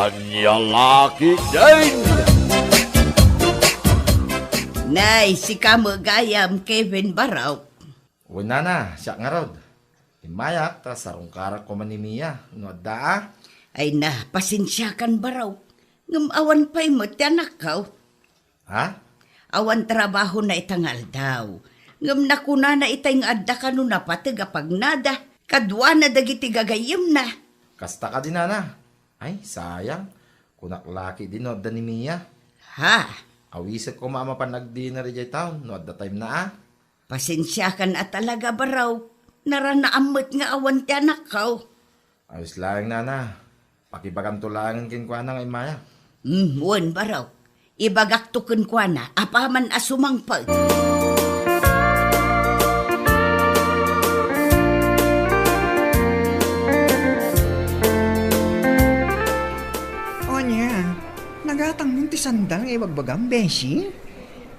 Anya laki din! Nay, si kamo gayam Kevin Baraw. Una na, siya nga rod. Imayak, ta sarong karak ko manimiya. No daa? Ay na, pasensya kan Baraw. Ngam awan pa'y mo tiyanak kaw. Ha? Awan trabaho na itangal daw. Ngam nakuna na itay nga adda ka no na patigapag nada. Kadwa na dagiti gagayim na. Kasta ka din na. Ay, sayang. Kunak laki din no da ni Mia. Ha? Awisit ko mama pa nag-dinner jay town. No da time na Pasensya kan at talaga Baraw. Naranaamot nga awan tiyanak kaw. Ayos lang na. Pakibagan tulangan kin kwa na ngay Maya. Wan Baraw. Ibagak tukun kwa na. Apaman asumang pag. Nagatang mong ti sandal ngay bagbagam, Beshi.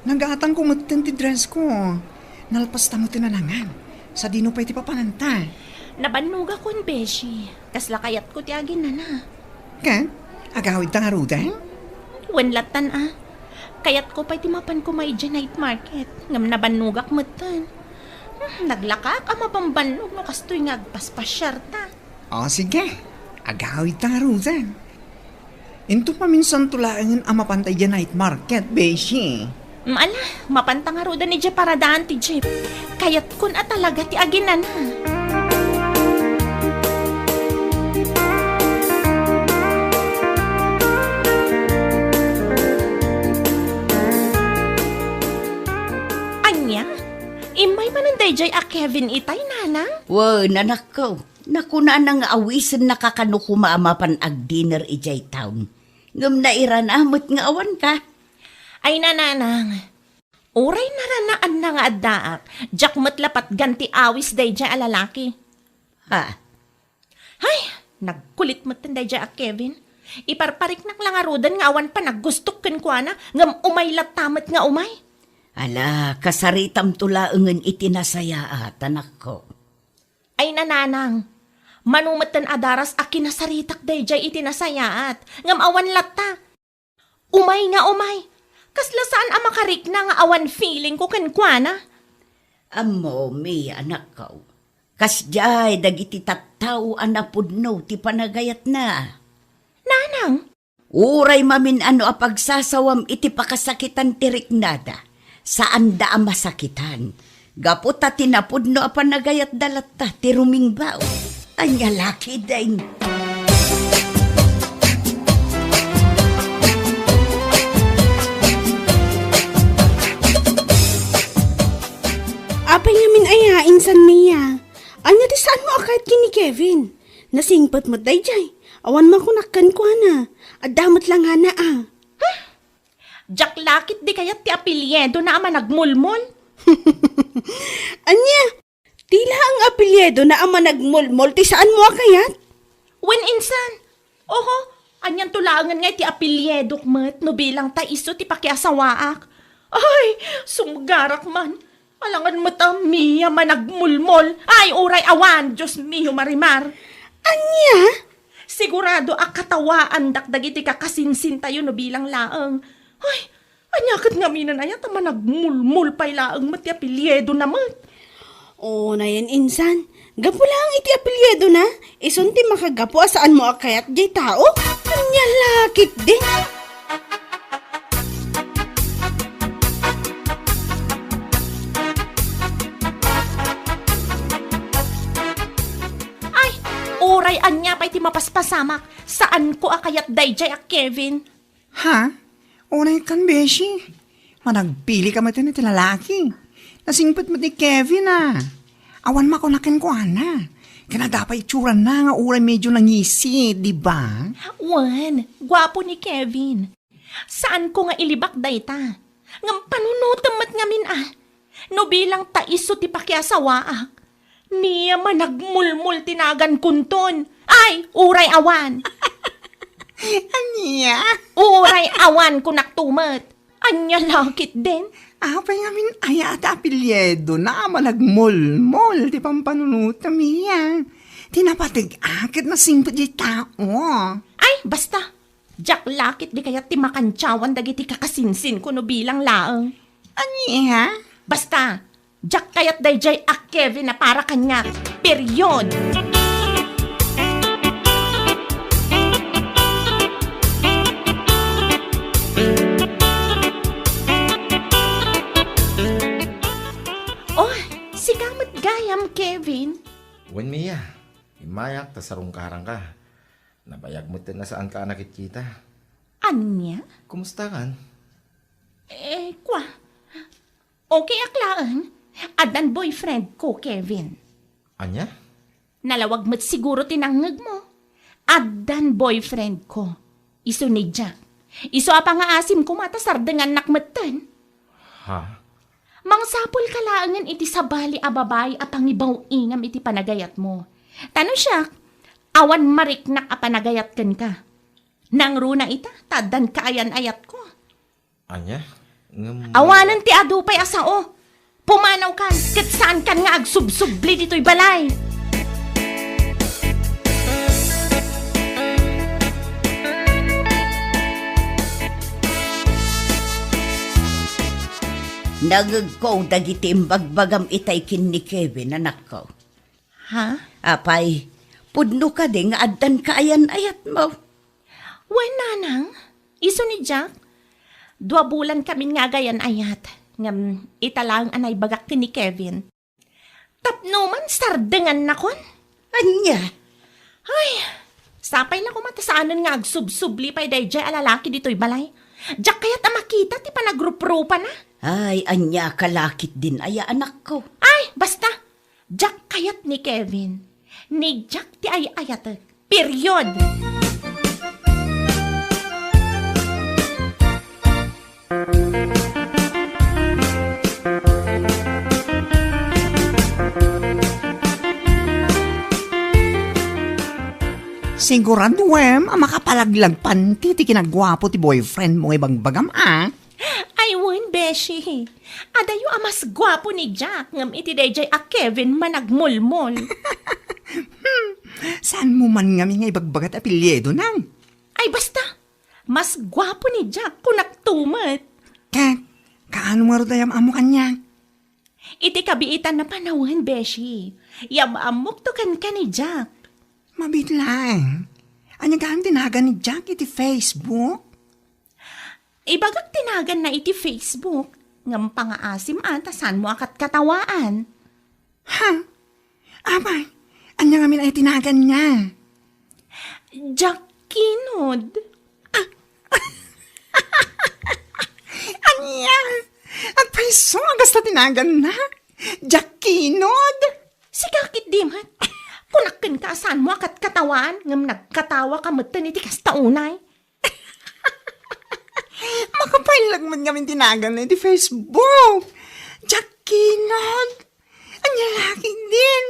Nagatang ko mutin ti dress ko. Nalpas ta mo tinanangan. Sa dino pa'y ti papananta. Nabanuga kon, Beshi. Kasla kayat ko ti agin na. Ka? Agawid ta nga rudan? Wanlatan Kayat ko pa'y ti mapan ko may night market. Ngam nabanugak mutin. Naglakak ama pambanlog no kastoy nga agpaspasyar ta. O sige, agawid ta nga rudan. Into paminsan tulaangin ang mapantay dyan night market, Beshi. Maala, mapanta nga roda ni Jeep para daan ti Jeep. Kayat kun talaga ti aginan Anya, imay mananday jay a Kevin itay nanang? Wow, nanak ko. Nakuna nang awisan nakakanukuma amapan ag dinner ijay town. Ngam na iranamot nga awan ka. Ay nananang, uray naranaan na nga addaak, jak matlapat ganti awis day jay alalaki. Ha? Ay, nagkulit mo tanday jay a Kevin. Iparparik nak lang arudan nga awan pa naggustok kan kwa na, ngam umay latamat nga umay. Ala, kasaritam tulaangan itinasaya tanak ko. Ay nananang, manumatan adaras a kinasaritak day jay itinasayaat, ngam awan lata. Umay nga umay, kasla saan a makarik na nga awan feeling ko kankwana? Amo, mi anak ko. Kasjay, dagiti tattaw anapudno ti panagayat na. Nanang, Uray mamin ano a pagsasawam iti pakasakitan tirik nada. Saan da ang masakitan? Gaputa tinapudno a panagayat dalatta ti rumingbaw. Anya laki dain. Apay ngamin aya, insan Mia. Anya di saan mo akait kini Kevin? Nasingpat mo day jay. Awan makunakkan ko na. Adamat lang nga na jak lakit di kayat ti apelyedo na ama nagmulmol? Anya, tila ang apelyedo na ama nagmulmol ti saan mo akayat? When insan? Oho, anyan tulangan nga ti apelyedok mat no bilang ta iso ti pakiasawaak. Ay, sumgarak man. Alangan mo ta Mia managmulmol. Ay, uray awan, Diyos miyo marimar. Anya? Sigurado akatawaan dakdagiti kakasinsin tayo no bilang laang. Ay, anyakat nga minan ayat ama nagmulmul pa'y laang mat ti apelyedo na mat. Oo na yan, insan. Gapo lang iti apelyedo na. Ison ti makagapo saan mo akayat jay tao? Anya lakit din. Uray anya pa'y ti mapaspasamak. Saan ko akayat dayjay a Kevin? Ha? Unay kan, Beshi. Managpili ka mati na ti lalaki. Nasingpit mo ti Kevin Awan makunakin ko Kana dapat itsuran na nga uray medyo nangisi, di ba? Wan, gwapo ni Kevin. Saan ko nga ilibak dayta? Ngam panunutam mat ngamin No bilang ta iso ti pakiasawaak. Niya man nagmulmul tinagan kunton. Ay, uray awan. Anya? Uray awan kunak tumat. Anya lakit din. Apay ngamin aya at apelyedo na malagmol-mol di pampanunuta miya. Tinapatig akit na simpo di tao. Ay, basta. Jack lakit di kaya ti makantsawan dagiti kakasinsin ko no bilang laeng. Anya? Basta, Jack kayat dayjay ak Kevin na para kanya. Period. Oh, si kamot gayam, Kevin. Wen Mia, imayak ta sarungkarang ka. Nabayag mo na saan ka nakit kita. Anya? Kumusta kan? Kwa. Okay aklaan. Adan boyfriend ko, Kevin. Anya? Nalawag mo't siguro tinangag mo. Adan boyfriend ko. Iso ni Jack. Iso apa nga asim ko matasardengan nakmatan. Ha? Mangsapol kalaangan iti sabali a babay a pangibaw ingam iti panagayat mo. Tano siya, awan mariknak a panagayat kan ka. Nang runa ita, tadan kaayan ayat ko. Anya? Awanan ti adupay asao. Pumanaw kan, kat saan kan nga agsubsubli dito'y balay. Nagagko dagiti imbagbagam itay kin ni Kevin, anak ko. Ha? Apay, pudno ka di nga addan kaayan ayat mo. Wen nanang, iso ni Jack. 2 bulan kami nga gayan ayat. Ngam italang anay bagak ti ni Kevin. Tapno man sardengan na kon. Anya? Ay, sapay na kumatasaanan nga agsubsubli pa'y dayjay alalaki dito'y balay. Jack kaya't amakita ti panagrup-rupa na. Ay, anya kalakit din aya anak ko. Ay, basta. Jack kayat ni Kevin. Ni Jack ti ay ayat. Period. Sigurado, ang makapalaglag panti ti kinagwapo ti boyfriend mo ibang bagam, Ay, won, Beshi. Adayo amas gwapo ni Jack. Ngam iti dayjay a Kevin managmulmol. Saan mo man nga nga ibagbagat apelyedo nang? Ay, basta. Mas gwapo ni Jack kung naktumat. Kat, kaano nga rodayam amo kanya? Iti kabiitan na panahon, Beshi. Yamamok to kan ni Jack. Mabitlang. Anya gaan tinagan ni Jack iti Facebook? Ibagak tinagan na iti Facebook. Ngam pangaasim ata saan mo akat katawaan. Ha? Abay, anya nga min ay tinagan niya. Jack Kinod. Anya? At paiso, agas na tinagan na. Jack Kinod. Si kakit dimat. Kunakin ka saan mo akat katawaan. Ngam nagkatawa ka matan iti kastaunay. Makapailag man kami tinagan na iti Facebook. Jack Kinod. Anya laki din.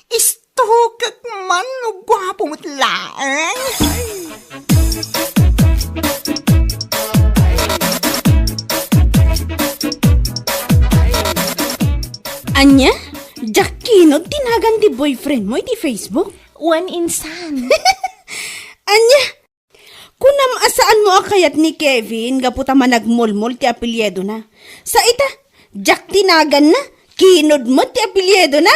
Istukak man no gwapo mo't laang. Anya? Jack Kinod, tinagan di boyfriend mo iti Facebook? One insan. Anya? Kunam asaan mo akayat ni Kevin, gaputa man nagmulmul ti apelyedo na. Sa ita, Jack tinagan na, Kinod mo ti apelyedo na?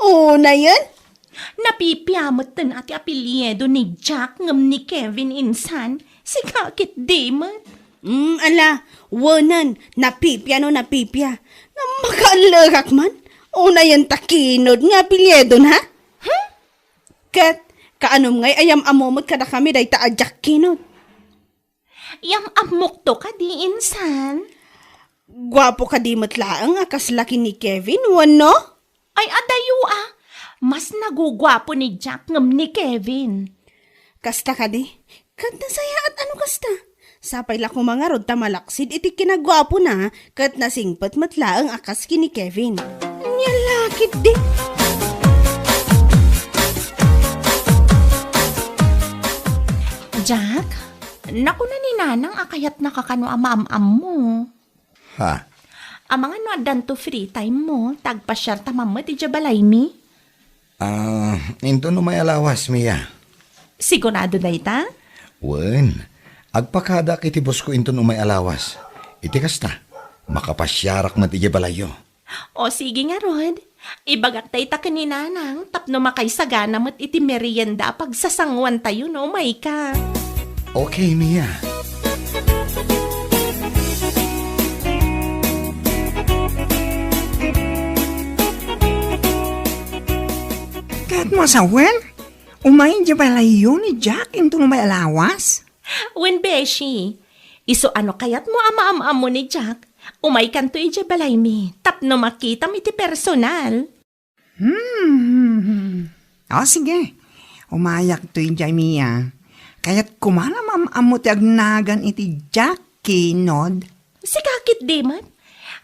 Oo na yan. Napipiyamot tan ati apelyedo ni Jack ngam ni Kevin insan. Si kakit dimat. Ala, wanan, napipya no napipya. Na makaalagak man. Una yan takinod nga apelyedo na. Huh? Kat, kaanom ngay ayam amomot kada kami day taadyak kinod. Yam amok to ka di insan. Gwapo ka di matlaang akas laki ni Kevin, wano? Ay adayo mas nagugwapo ni Jack ngam ni Kevin. Kasta ka di? Kat nasaya at ano kasta? Sapay la ko mga rod tamalaksid iti kinagwapo na kat nasingpat matlaang akas kini Kevin. Nyalakit di. Jack, naku na ni Nanang akayat nakakano am mo. Ha? Amang ano adan to free time mo, tagpasyar tamamot iti balay mi. Into no may alawas, Mia. Sigurado na ita? Wen, agpakada kiti boss ko inton umay alawas. Iti kasta, makapasyarak man iti balayo. O sige nga, Rod. Ibagak tayo ta kaninanang tapno makaysagana mo't iti merienda pagsasangwan tayo no, may ka. Okay, Mia. Kahit mo sa wen, umayin di balayo ni Jack into may alawas? Wen beshi, iso ano kayat mo ama-ama mo ni Jack? Umay kanto ija balay mi, tapno makita mi ti personal. O sige, umayak to yung Mia. Kaya't kumana mamamo ti agnagan iti Jack kinod. Si kakit di man?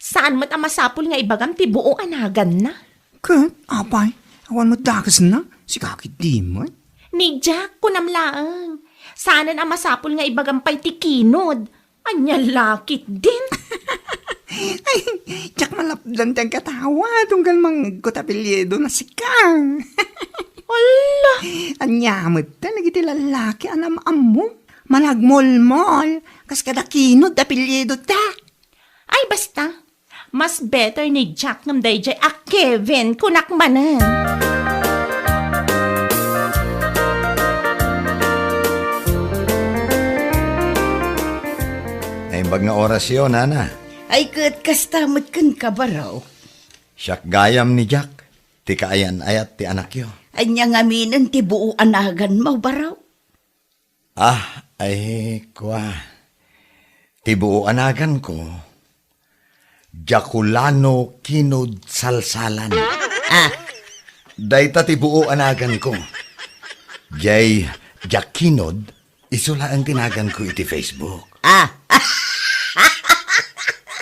Saan mo't amasapol nga ibagam ti buo anagan na? Kat, apay, awan mo dakas na, si kakit di mo. Ni Jack kunamlaang. Saan ang amasapol nga ibagam pa'y ti kinod? Anya lakit din. Ay, Jack malapdan tiyang katawa, tunggal mang kutapilyedo na si Kang. Ala! Anyamot ta, nagiti lalaki, anam-am mo. Malagmol-mol, kas kada kinod, apilyedo ta. Ay basta, mas better ni Jack ngam dayjay a Kevin kunakmanan. Naimbag nga orasyon, Nana. Ay kat kastamot kan kabaraw. Siyak gayam ni Jack. Ti kaayan ayat ti anak yo. Anya ngaminan ti buo anagan mo baraw. Ay, kwa. Ti buo anagan ko. Jaculano kinod salsalan. Dayta ti buo anagan ko. Jay Jack Kinod, isula ang tinagan ko iti Facebook.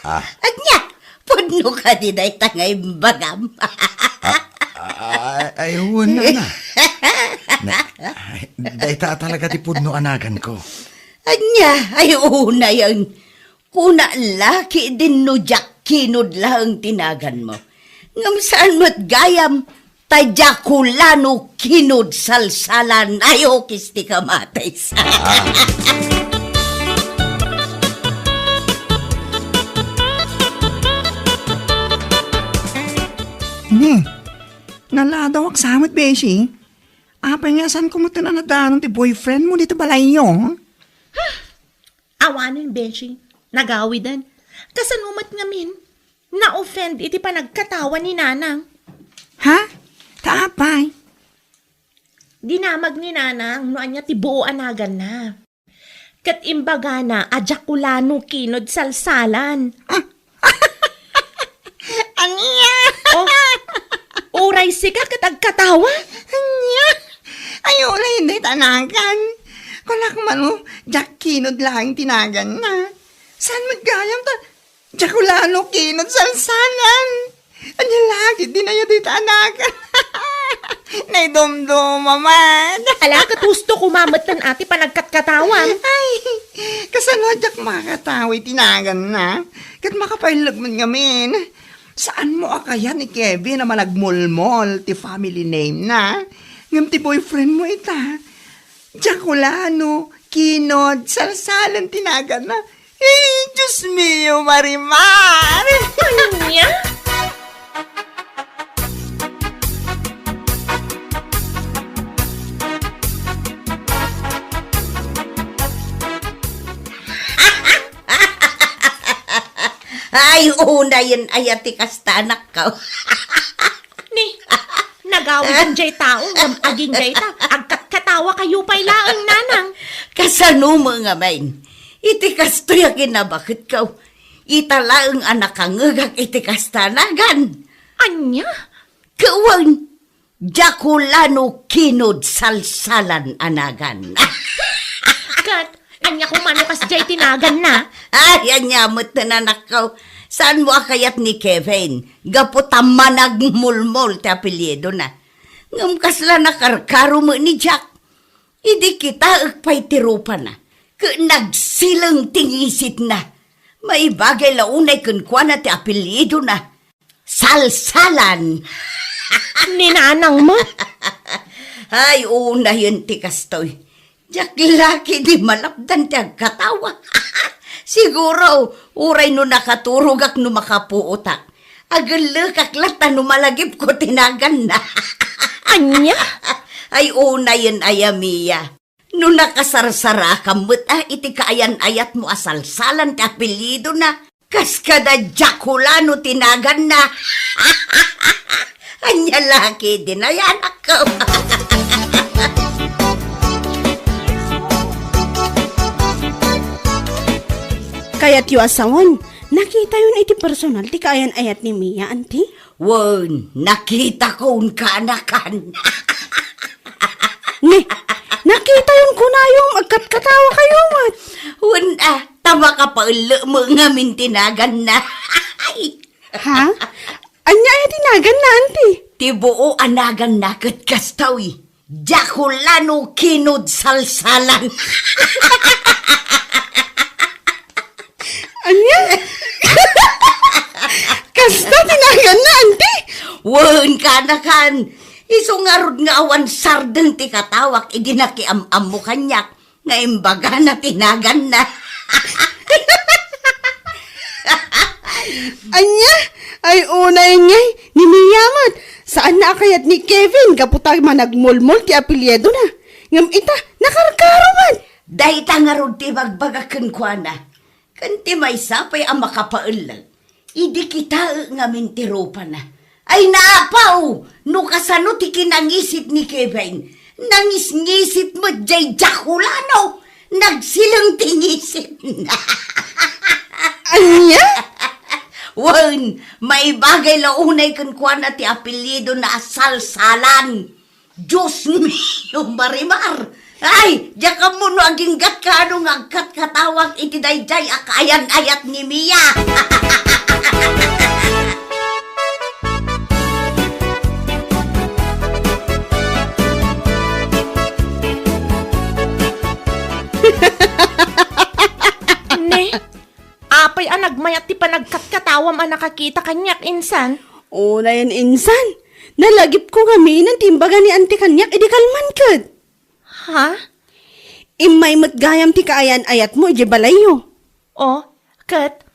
Anya, pudno ka di day tangay bagam. Ay, wala na. Dayta talaga ti pudno anagan ko. Anya, ay una yung kuna laki din no Jack Kinod lang tinagan mo. Ngam saan mo't gayam, Jaculano Kinod salsalan, ayaw kisti ka matay sa. Ni, naladawak samot, Beshi. Apay nga saan kumutin na nadanon ti boyfriend mo dito balayo? Awanin, Beshi. Nagawidan. Kasanumat ngamin. Na-offend iti pa nagkatawa ni Nanang. Ha? Taapay? Dinamag ni Nanang no anya ti buo anagan na. Kat imbaga na a Jaculano Kinod salsalan. Anya? Uray si ka katagkatawa? Anya? Ayaw na hindi tanagan. Kulak man mo, Jack Kinod lang tinagan na. Saan magayam ta? Jaculano Kinod salsalan. Anya lagi, di na yun di tanagan. Naidumdum, man. Ala, katusto kumamatan ati pa nagkatkatawan. Ay, kasano Jack makatawi tinagan na. Kat makapailag man ngamin. Saan mo akaya ni Kevin na managmulmol ti family name na? Ngam ti boyfriend mo ita. Jaculano, Kinod, salsalan tinagan na. Eh, Diyos mio, Marimar! Anya? Ay, una yun ayati kastanak ka. Ni, nagawin jay tao, ngam aging jay ta, agkatawa kayo pa'y laang Nanang. Kasano mga main? Iti kasto yung kinabakit ka. Itala ang anak kang iti kastanagan. Anya? Kawan, Jaculano Kinod salsalan anagan. Kat, anya kumano kas jay tinagan na. Ay, anyamot na nanakaw. Saan mo akayat ni Kevin? Gaputa managmulmol ti apelyido na. Ngam kasla nakarkaro mo ni Jack. Idi kita agpay tirupa na. Nagsilang tingisit na. May bagay launay kunkwa na ti apelyido na. Salsalan. Ni Nanang mo? Ay, una yun ti kastoy. Jak laki di malapdan ti agkatawa. Siguro, uray no nakaturugak no makapuutak. Agalakak lata no malagip ko tinagan na. Anya? Ay unayan ayamiya. No nakasarsara kamut iti kaayan-ayat mo asalsalan ti apelido na. Kas kada Jaculano tinagan na. Anya laki din ayanak ko. Kaya't yu asawan, nakita yun iti personal ti kaayan-ayat ni Mia, auntie. Wen, nakita ko un kanakan. Ne, nakita yun ko na yung magkatkatawa kayo, mat. Wen, tama ka pa ulo mo nga mintinagan na. Ha? Anya ay tinagan na, auntie. Tibuo anagan na kat kastawi. Jaculano kinod salsalan. Anya? Kasta tinagan na, auntie. Wen, kanakan. Isungarod nga awan sardeng ti katawak, idinakiam-am mo kanyak. Nga imbaga na tinagan na. Anya? Ay unay ngay, ni Mia, mat. Saan na akayat ni Kevin, kaputay managmulmul ti apelyedo na. Ngam ita, nakarkaro, mat. Dahil tangarod ti magbagakan kwa na. Kanti may sapay ang makapaulag. Idi kita nga mintiropa na. Ay naapaw! No kasano ti kinangisit ni Kevin. Nangis-ngisit mo jay Jaculano. Nagsilang tingisit na. Anya? Wan, may bagay launay kan kwa na ti apelido na asalsalan. Diyos mio, Marimar. Ay, diya ka mo no aging gat ka anong agkat katawag iti dayjay akayan-ayat ni Mia. Ne, apay ang nagmayat ti panagkatkatawam ang nakakita kanyak insan. Una yan, insan. Nalagip ko kami ng timbaga ni Auntie Kanyak, edi kalman kad. Ha? Imay matgayam ti kaayan-ayat mo, edi balayo. O, kat,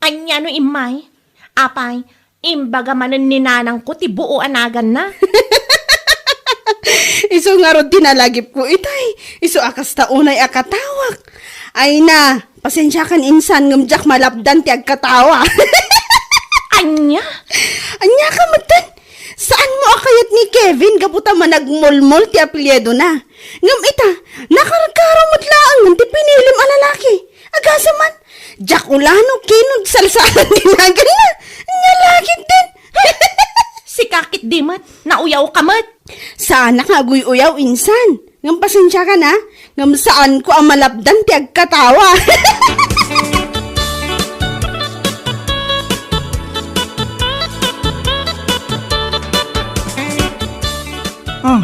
anya no imay? Apay, imbaga manan ninanang ko ti buo anagan na. Iso nga ron tinalagip ko, itay. Iso akas taunay akatawak. Ay na, pasensya kan insan, ngamjak malapdan ti agkatawa. Anya? Anya ka matan? Saan mo akayat ni Kevin kaputa managmulmol ti apelyedo na? Ngam ita, nakaragkaramot laang ng ti pinilim a lalaki. Agasa man, Jaculano kinod salsalan tinagan na. Nyalakit din. Si kakit dimat, nauyaw kamat. Saan nakaguy-uyaw insan? Ngam pasensya ka na, ngam saan ko ang malapdan ti agkatawa. Oh,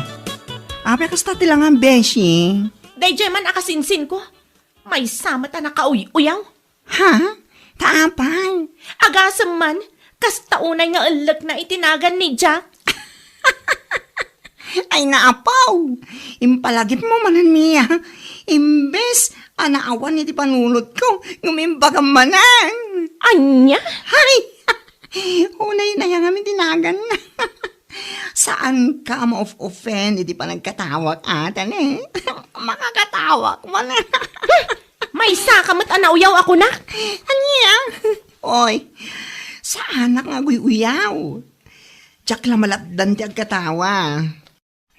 ape kasta tilangan, Beshi. Dayjay man akasinsin ko. May samat na nakauyaw. Ha? Taapay. Agasam man, kas taunay nga alag na itinagan ni Jack. Ay naapaw. Impalagip mo manan Mia. Imbes, anaawan iti panulot ko. Ngumimbaga manan. Anya? Hay! Unay na yan kami tinagan na. Saan ka ma-offend? Hindi pa nagkatawak atan eh. Makakatawak mo na. May sakamat anauyaw ako na. Anya? Oy, saan ka nga uyaw? Tsak lang malapdan ti agkatawa.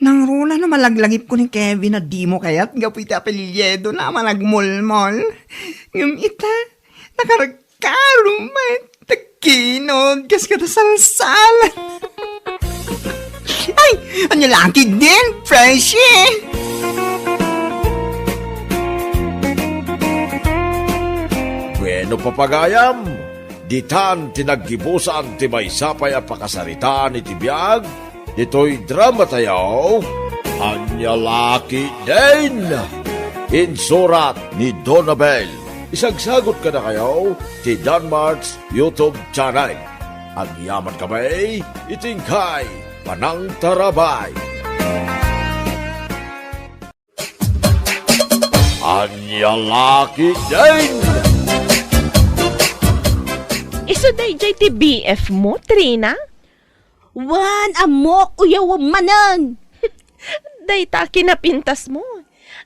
Nang rula na malaglagip ko ni Kevin na di mo kaya't gapit apelyedo na managmulmol. Yung ita, nakaragkarumat. Takinog, kas ka salsala. Ay, ano laki din, Freshie. Bueno papagayam, ditan tinaggibusan ti may sapay a pakasaritaan iti biyag, ito'y drama tayo, Anya Laki din. Insurat ni Donabel. Isagsagot ka na kayo ti Danmarks YouTube channel. Ang yaman kamay, itingkay, panang tarabay. Anya laki din! Iso dayjay ti BF mo, Trina? Wan, amok, uyaw manan. Dayta kinapintas mo.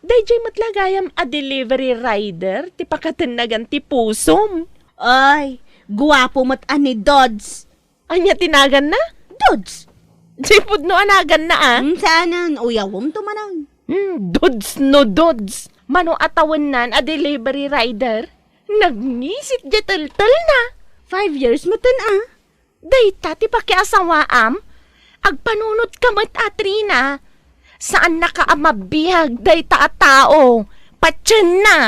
Dayjay matlagayam a delivery rider ti pakatanagan ti pusom. Ay, guwapo mat ani Dodds. Anya tinagan na? Dodds? Sipod no anagan na ah. Sanan, uyawom to manan. Dods no dods. Mano atawan nan a delivery rider. Nagnisit jetel-tel na. 5 years matan Dayta ti pakiasawaam. Agpanunot ka mat Trina. Saan nakaamabihag dayta a tao? Patyan na.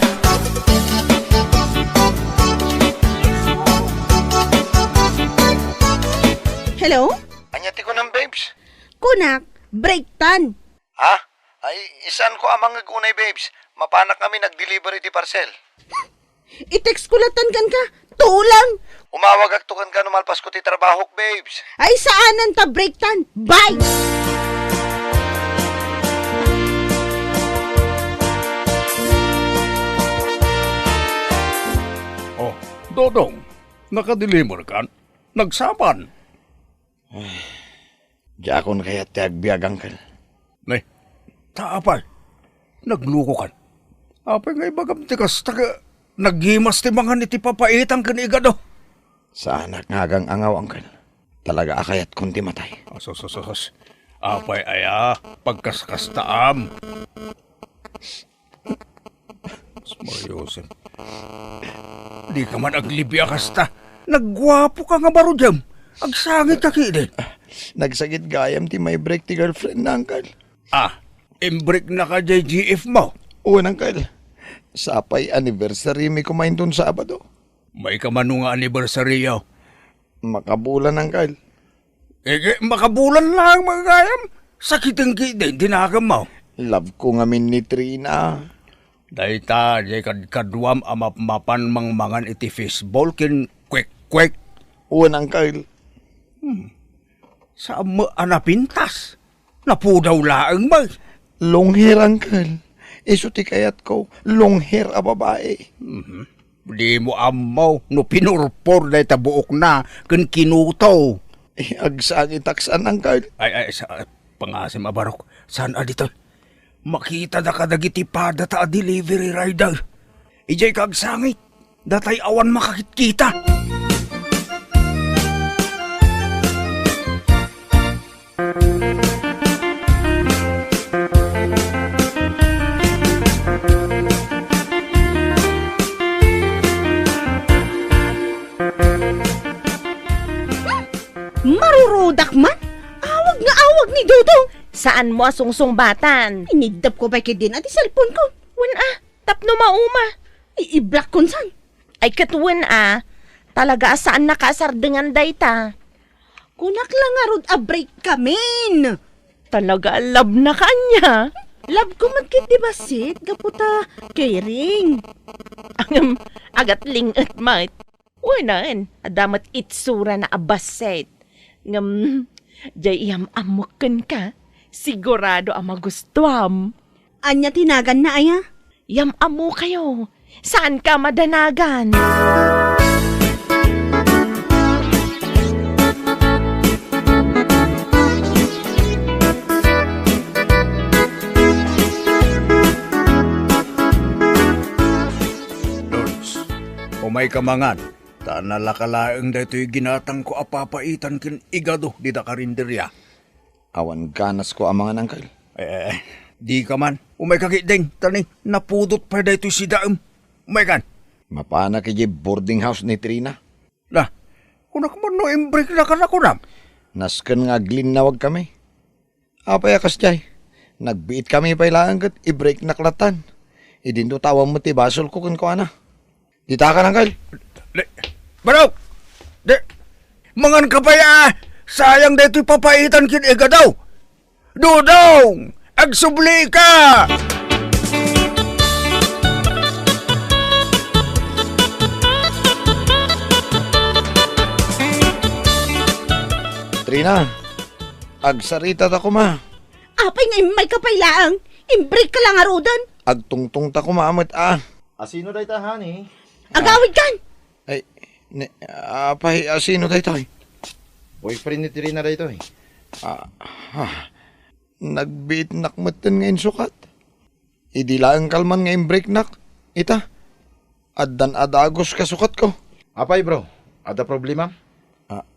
Hello? Anyati ko ng babes. Kunak, break tan. Ha? Ay, isan ko amang nagkunay babes. Mapanak kami nag-delivery ti parcel. I-text kulatan kan ka. Tulang. Umawag aktukan ka numalpas ko ti trabahok babes. Ay, saanan ta break tan. Bye! Oh, Dodong, nakadeliver ka? Nagsapan? Di ako na kaya ti agbiag, Uncle. Nay, taapay. Nagluko ka. Apay nga ibagam ti kasta naghimas ti mga niti papaitang kanigado. Sa anak ngagang angaw, Uncle. Talaga akayat kundi matay. Asos. Apay aya, pagkaskastaam. Maryosen. Di ka man aglibya kasta. Nagwapo ka nga baro dyan. Agsangit ka kini. Nagsagit gayam ti may break ti girlfriend na, Uncle. Imbrik na ka jay GF mo. Oo, Uncle. Sapay anniversary mi kumain dun Sabado. May kamano nga anniversary yaw. Makabulan, Uncle. Makabulan lang mga gayam. Sakitang kini, dinakam mo. Love ko nga min ni Trina. Dayta, jay kadwam amapan mang mangan iti fishball kin kwek-kwek. Oo, Uncle. Sa anapintas. Napudaw laang mag. Long hair, Uncle. Iso ti kayat ko, long hair a babae. Di mo amaw, no pinurpor dayta buok na, kin kinuto. Agsangit taksan, Uncle. Ay, sa pangasim abarok. Saan dito? Makita da kadagiti pada ta delivery rider. Ijay kagsangit. Datay awan makakita. Marurudak man? Awag nga awag ni Dodong. Saan mo asungsungbatan? Inidap ko ba din at cellphone ko? Tapno mauma. I-block kon san. Ay katwan talaga saan nakasardengan dayta. Kunak lang nga rod a break kamin. Talaga love na kanya. Love ko magkit di basit, gaputa caring. Ang agat lingat mat. Unan, adamat itsura na abaset. Ngam, jay iyam amukan ka. Sigurado ang magustuam. Anya tinagan na aya? Yam amo kayo. Saan ka madanagan? Lods, umay kamangan. Tanalakalaang dayto'y ginatang ko apapaitan kin igado di da karinderya. Awan ganas ko amangan, Uncle. Di ka man. Umay kakideng. Tani, napudot pa dayto'y si Daem. Umay kan. Mapana kay boarding house ni Trina. Lah, kunak mo no imbrik na ka na kunam. Nasken nga glinawag kami. Apay akas jay. Nagbiit kami pa ilangan kat i-break na klatan. Idinto tawang mo ti basol ko kun ko ana. Dita ka, Uncle. Baraw! Mangan ka pa ya! Sayang dito'y papaitan kin iga daw! Dudong! Agsubli ka! Trina, agsarita ta ko ma. Apay nga may kapailaang. Imbreak ka lang arudan. agtungtung ta kumamot Asino day ta, honey? Agawid kan! Ay, apay, sino day toy? Boyfriend ni Trina day to eh. Nagbiit nakmatan ngayon sukat. Idilaan kalman ngayon break nak. Ita, addan adagos ka sukat ko. Apay bro, ada problema?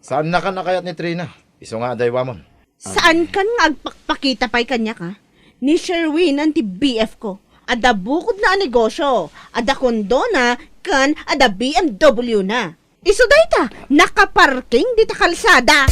Saan na ka nakayat ni Trina? Iso nga day wamon. Saan kan agpakpakita pa'y kanya ka? Ni Sherwin ang ti BF ko. Ada bukod na ang negosyo. Ada kondo na kan ada BMW na. Iso dayta, nakaparking dita kalsada.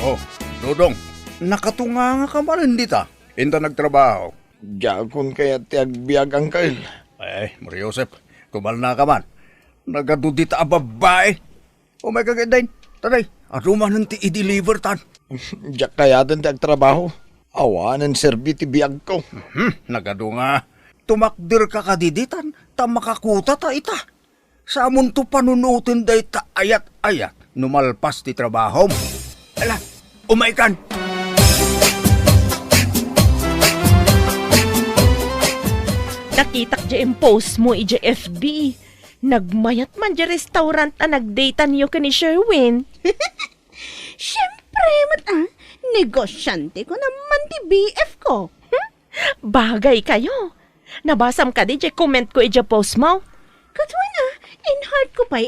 Oh, Dodong, nakatunga nga ka man hindi ta. Inta nagtrabaho. Jakon kaya tiagbiag angkel. Maria Joseph, tumal na ka man. Nagadudi ta babae. Oh my God, Dain. Taday, aruman ti i-deliver tan. Jak kaya din tiagtrabaho. Awanan serbiti biag ko. Nagado nga. Tumakdir ka kadiditan, ta makakuta ta ita. Sa amon to panunutin day ta ayat-ayat, numalpas ti trabaho mo. Ala, umaikan. Nakitak di post mo ija FB. Nagmayat man di restaurant na nagdata niyo ka ni Sherwin. Siyempre, negosyante ko naman ti BF ko. Bagay kayo. Nabasam ka di comment ko ija post mo. Katwa na, in heart ko pa'y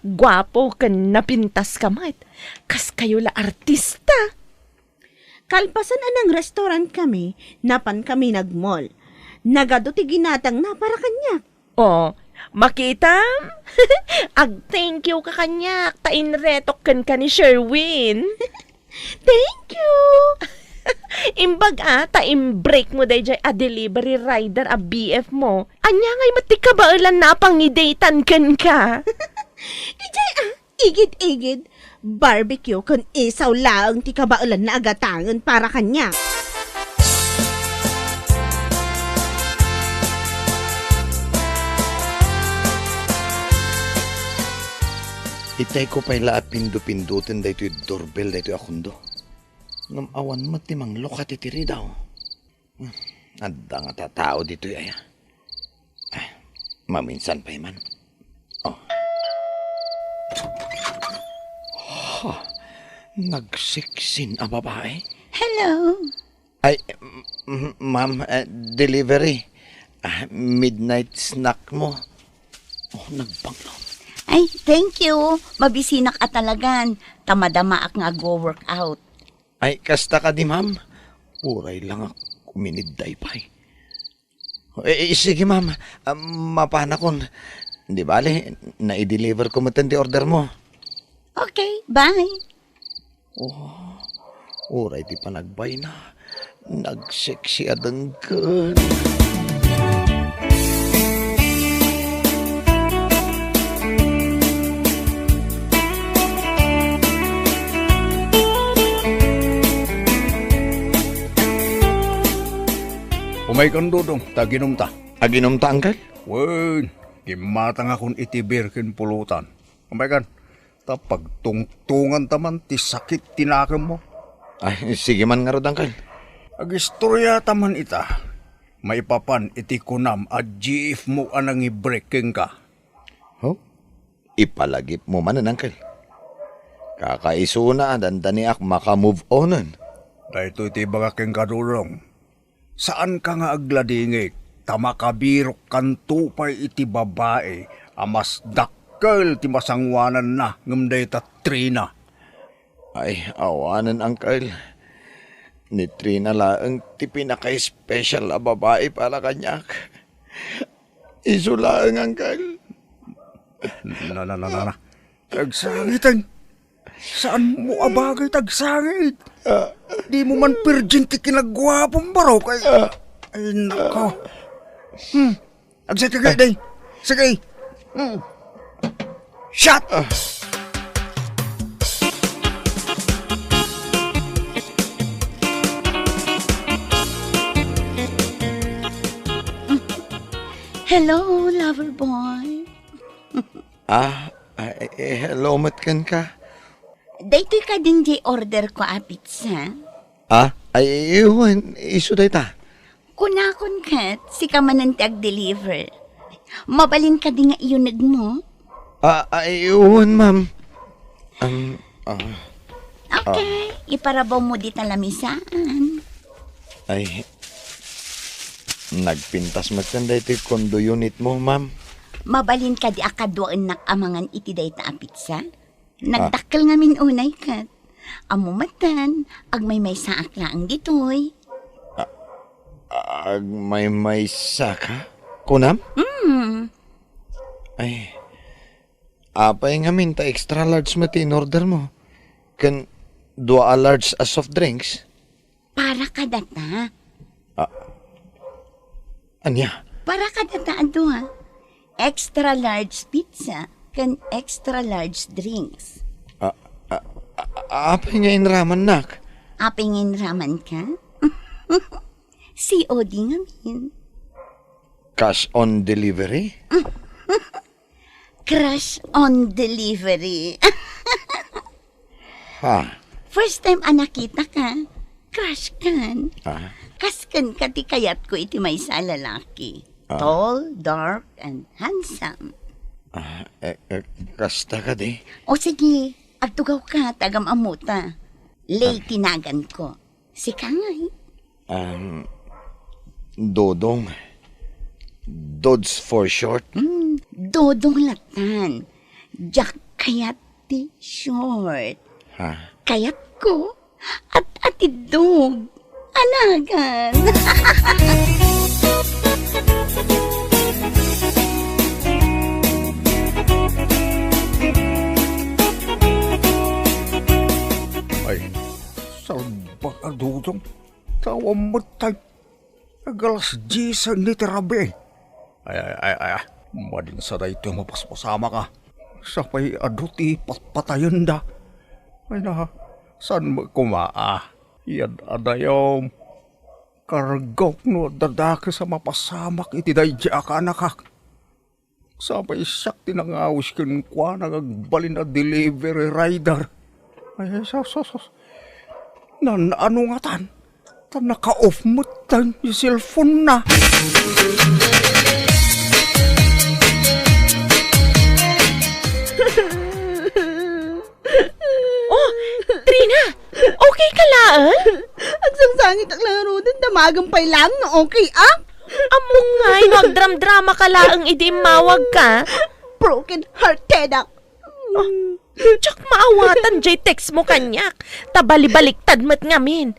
Gwapo ka napintas ka mat. Kas kayo la artista. Kalpasan anang restaurant kami, napan kami nagmall. Nagado ti ginatang na para kanya. Oh, makita? Ag-thank you ka kanya. Tainretok kan ka ni Sherwin. Thank you! Imbag ta-break mo day jay a delivery rider a BF mo. Anya ngay matikabailan na pangidatan kan ka. Ijay igid-igid. Barbecue kun isaw lang ti kabailan na agatangan para kanya. Itay ko pa'y la pindu-pindutin da ito'y doorbell da ito'y akundo. Namawan mo timang lokat itiri daw. Anda nga tatao dito'y aya. Ay, maminsan pa'y man. Oh. Nagsiksin a babae. Hello. Ay, ma'am, delivery. Midnight snack mo. Oh, nagbanglaw. Ay, thank you. Mabisinak at talagan. Tamadama ak nga go workout. Ay, kasta ka di, ma'am. Uray lang ako kuminidday pa sige, ma'am. Mapana kon. Di bale, na-i-deliver ko matan di order mo. Okay, bye. Oh, uray di pa nagbay na. Nagseksi adangkan. Umaikan Dodong, taginom ta. Aginom ta, angkel? Wen, gimatang akong itibirkin pulutan. Umaikan, tapag tungtungan taman ti sakit tinakam mo. Ay, sige man nga rod, angkel. Agistorya taman ita. Maipapan iti kunam at GF mo anang i-breaking ka. Oh? Ipalagip mo man, angkel. Kakaiso na, dandani ak maka-move onan. Dahito iti bagaking kadulong. Saan ka nga agladingik? Tamakabirok kantupay iti babae. Amas dakkel ti masangwanan na ngamday ta Trina. Ay, awanan, angkel. Ni Trina laang ti pinaka-special a babae para kanyak. Iso laang, angkel. Na. Tagsangitan. Saan mo abagay tagsangit? Di mo man virgin ti kinagwapong barok. Ay nako. Agsakagay day. Sagay. Shut! Hello, lover boy. Hello, matkan ka. Daytoy ka din di order ko a pizza. Iwan, iso day ta. Kunakon kat, si ka man deliver. Mabalin ka din nga iyunag mo. Iwan, ma'am. Okay, iparabaw mo di talamisaan. Nagpintas magtanda ito kondo unit mo, ma'am. Mabalin ka di akaduan nakamangan iti day ta a pizza. Nagdakkel nga min unay kat. Amumatan, agmay saak laang ditoy. May saka? Kunam? Apay nga minta extra large mati in order mo. Kan dua large as soft drinks? Para ka data. Anya? Para ka data ado ha. Extra large pizza kan extra large drinks. Apay nga inraman nak? Apingin raman ka? COD nga min. Cash on delivery? Crush on delivery. First time nakita ka, crush kan. Kaskan ka ti kayat ko iti may sa lalaki. Tall, dark, and handsome. Kasta ka di? O sige, agtugaw ka, tagam amuta. Lay tinagan ko. Si Kangay. Dodong. Dods for short? Dodong latan. Jack kayat ti short. Kayat ko at atidog. Anagan. Salbak adudong. Tawang matay. Agalas G ni tirabe. Madin sa da ito mapaspasama ka. Sapay aduti patpatayon da. Saan mo kumaa? Yan adayom. Kargaw no dadaka sa mapasamak iti dayja ka nakak. Sapay siyak tinangawis kin kwa nagagbalin na delivery rider. Ano nga tan? Naka-off mo tan yung cellphone na. Trina, okay ka laan? Ang sangsangit ang laro din, damagang pay lang na okay Among ngay, nagdram-drama ka laang idi mawag ka. Broken hearted Tsak maawatan jay text mo kanyak. Tabali-baliktad mat ngamin.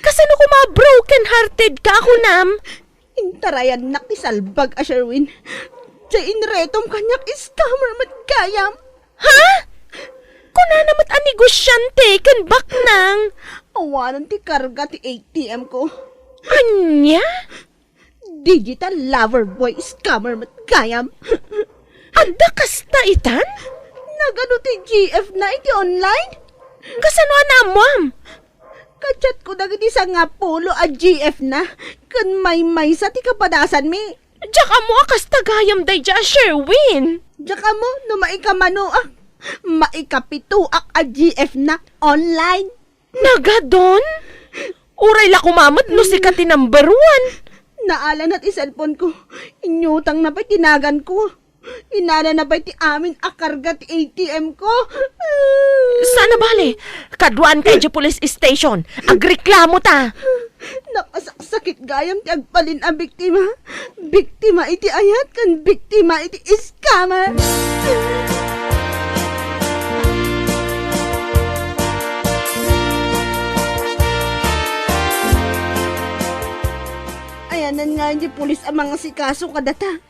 Kasano ko mga broken hearted ka ako nam? Intarayan nak ti salbag a Sherwin. Jay inretom kanyak scammer mat gayam. Ha? Kuna namat ang negosyante kan bak nang. Awanan ti karga ti ATM ko. Anya? Digital lover boy scammer mat gayam. Adda kasta itan? Nagano ti GF na iti online? Kasano anamwam? Kachat ko dagiti sa nga polo a GF na. Kan may sa ti kapadasan mi. Diyak mo akas tagayam day dya Sherwin. Diyak mo no maikamano maikapituak a GF na online. Nagadon? Uray la kumamat no si kati number 1. Naala na't iselfon ko. Inyutang na pa'y tinagan ko. Inana na ba'y ti amin akarga ti ATM ko? Sana bali, kaduan kay di police station. Agreklamo ta. Napasakit gayam ti agpalin a biktima. Biktima iti ayat kan biktima iti scammer. Ayanan nga hindi pulis ang mga sikaso kadata.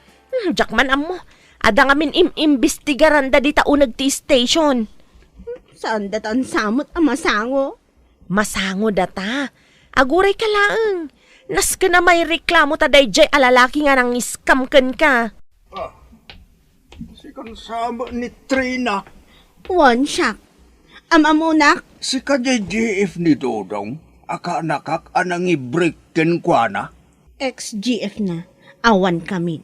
Jakman amo. Ada nga min imbestigaran da di taunag ti station. Saan datan samot ang masango? Masango data. Aguray ka laang. Nas ka na may reklamo ta dayjay alalaki nga nang scam ken ka. Si kansama ni Trina. One shot. Amamunak. Si ka-JGF ni Dodong. Aka nakak anang i-break ken kwa na. Ex-GF na. Awan kami.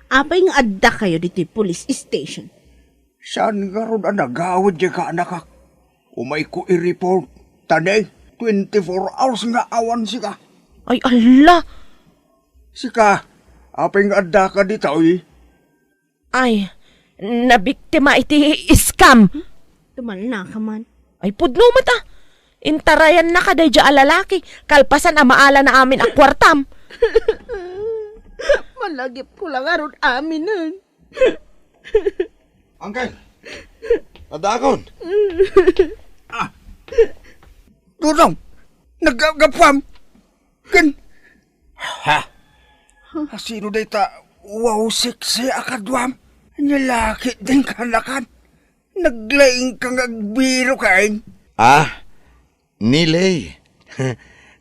Apay nga adda kayo dito police station. Saan nga ron ang nagawad di ka anak? Umay ko i-report. Tanay, 24 hours nga awan sika. Ay, ala! Sika, apay nga adda ka dito eh. Ay, nabiktima iti scam. Tumal na ka man. Ay, pudno mata. Intarayan na ka dayja alalaki. Kalpasan ang maala na amin ang kwartam. Malagip ko lang aron aminan. Uncle, adakon. Dudong, nagagapam. Kan, Ha? sino day ta, wow, sexy akadwam. Nilaki din kanakan. Naglaing kang agbiro kain. Ah, Nilay.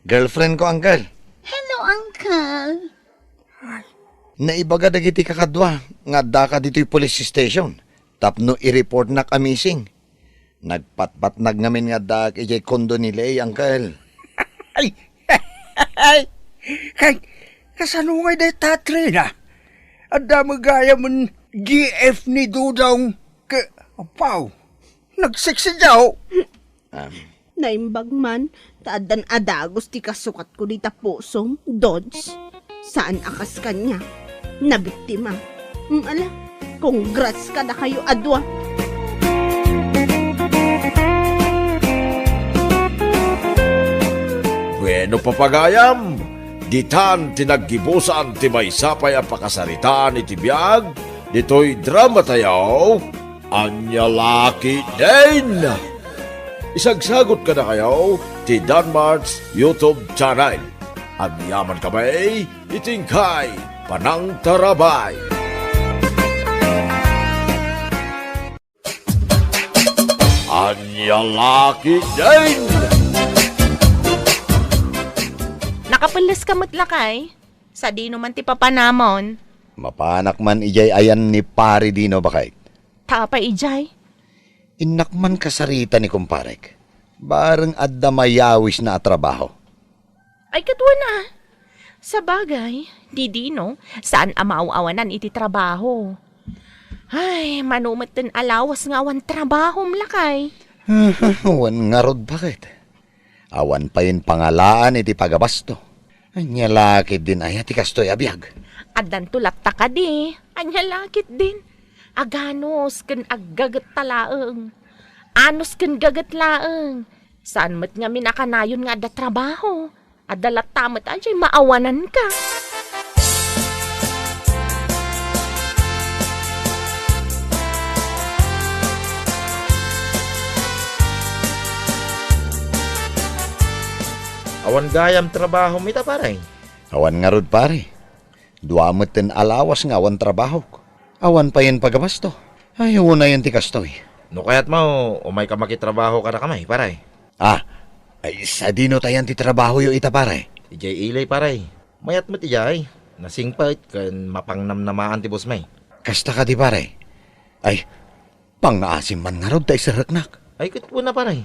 Girlfriend ko, Uncle. Hello, Uncle. Naibaga dagiti kakadwa, nga da ka dito'y police station. Tapno i-report na missing. Nagpatpat ngamin nga da ijay kondo ni Lay, Uncle. Ay, ay, kay, kasanungay day tatri na. Ada magaya man GF ni Dudong. Apaw, nagseksi daw. Naimbag man, taadan adagos ti kasukat ko dita pusong, Dodge. Saan akas kanya? Nabiktima. Ala, congrats ka na kayo, adwa. Bueno papagayam, ditan tinaggibusan ti may sapay ang pakasaritaan iti biyag, dito'y drama tayo, Anyalaki din! Isagsagot ka na kayo ti Danmar's YouTube channel. Agyaman kamay, itingkay, panang tarabay. Anyalaki din! Nakapalas ka matlakay. Sa di naman ti papanamon. Mapanak man ijay ayan ni pari dino bakay. Tapay ijay. Inakman kasarita ni kumparek. Bareng adda mayawis na trabaho. Ay katwa na. Sa bagay, di dino, saan amaw-awanan iti trabaho. Ay, manumatin alawas nga awan trabaho mlakay. Wan nga rod bakit? Awan pa yun pangalaan iti pagabasto. Anya lakit din ay ati kastoy abiyag. Adan tulak ta ka di. Anya lakit din. Aganos ken aggagat talaeng. Anos ken gagat laeng. Saan mat nga minakanayon nga da trabaho. Adalat tamat anjay maawanan ka. Awan gayam trabaho mita paray. Awan nga rod pare. Duamot ten alawas nga awan trabaho. Awan pa yun pagabasto. Ayaw na yun ti kastoy. No kaya't mo, umay ka makitrabaho ka na kamay paray. Ah, ay sa dino tayan ti trabaho yo ita pare. Ijay ilay paray. Mayat mo tijay. Nasingpait kan mapangnamnamaan ti busmay. Kasta ka di pare. Ay, pang-asim man nga rod tayo sa raknak. Ay kutpo na paray.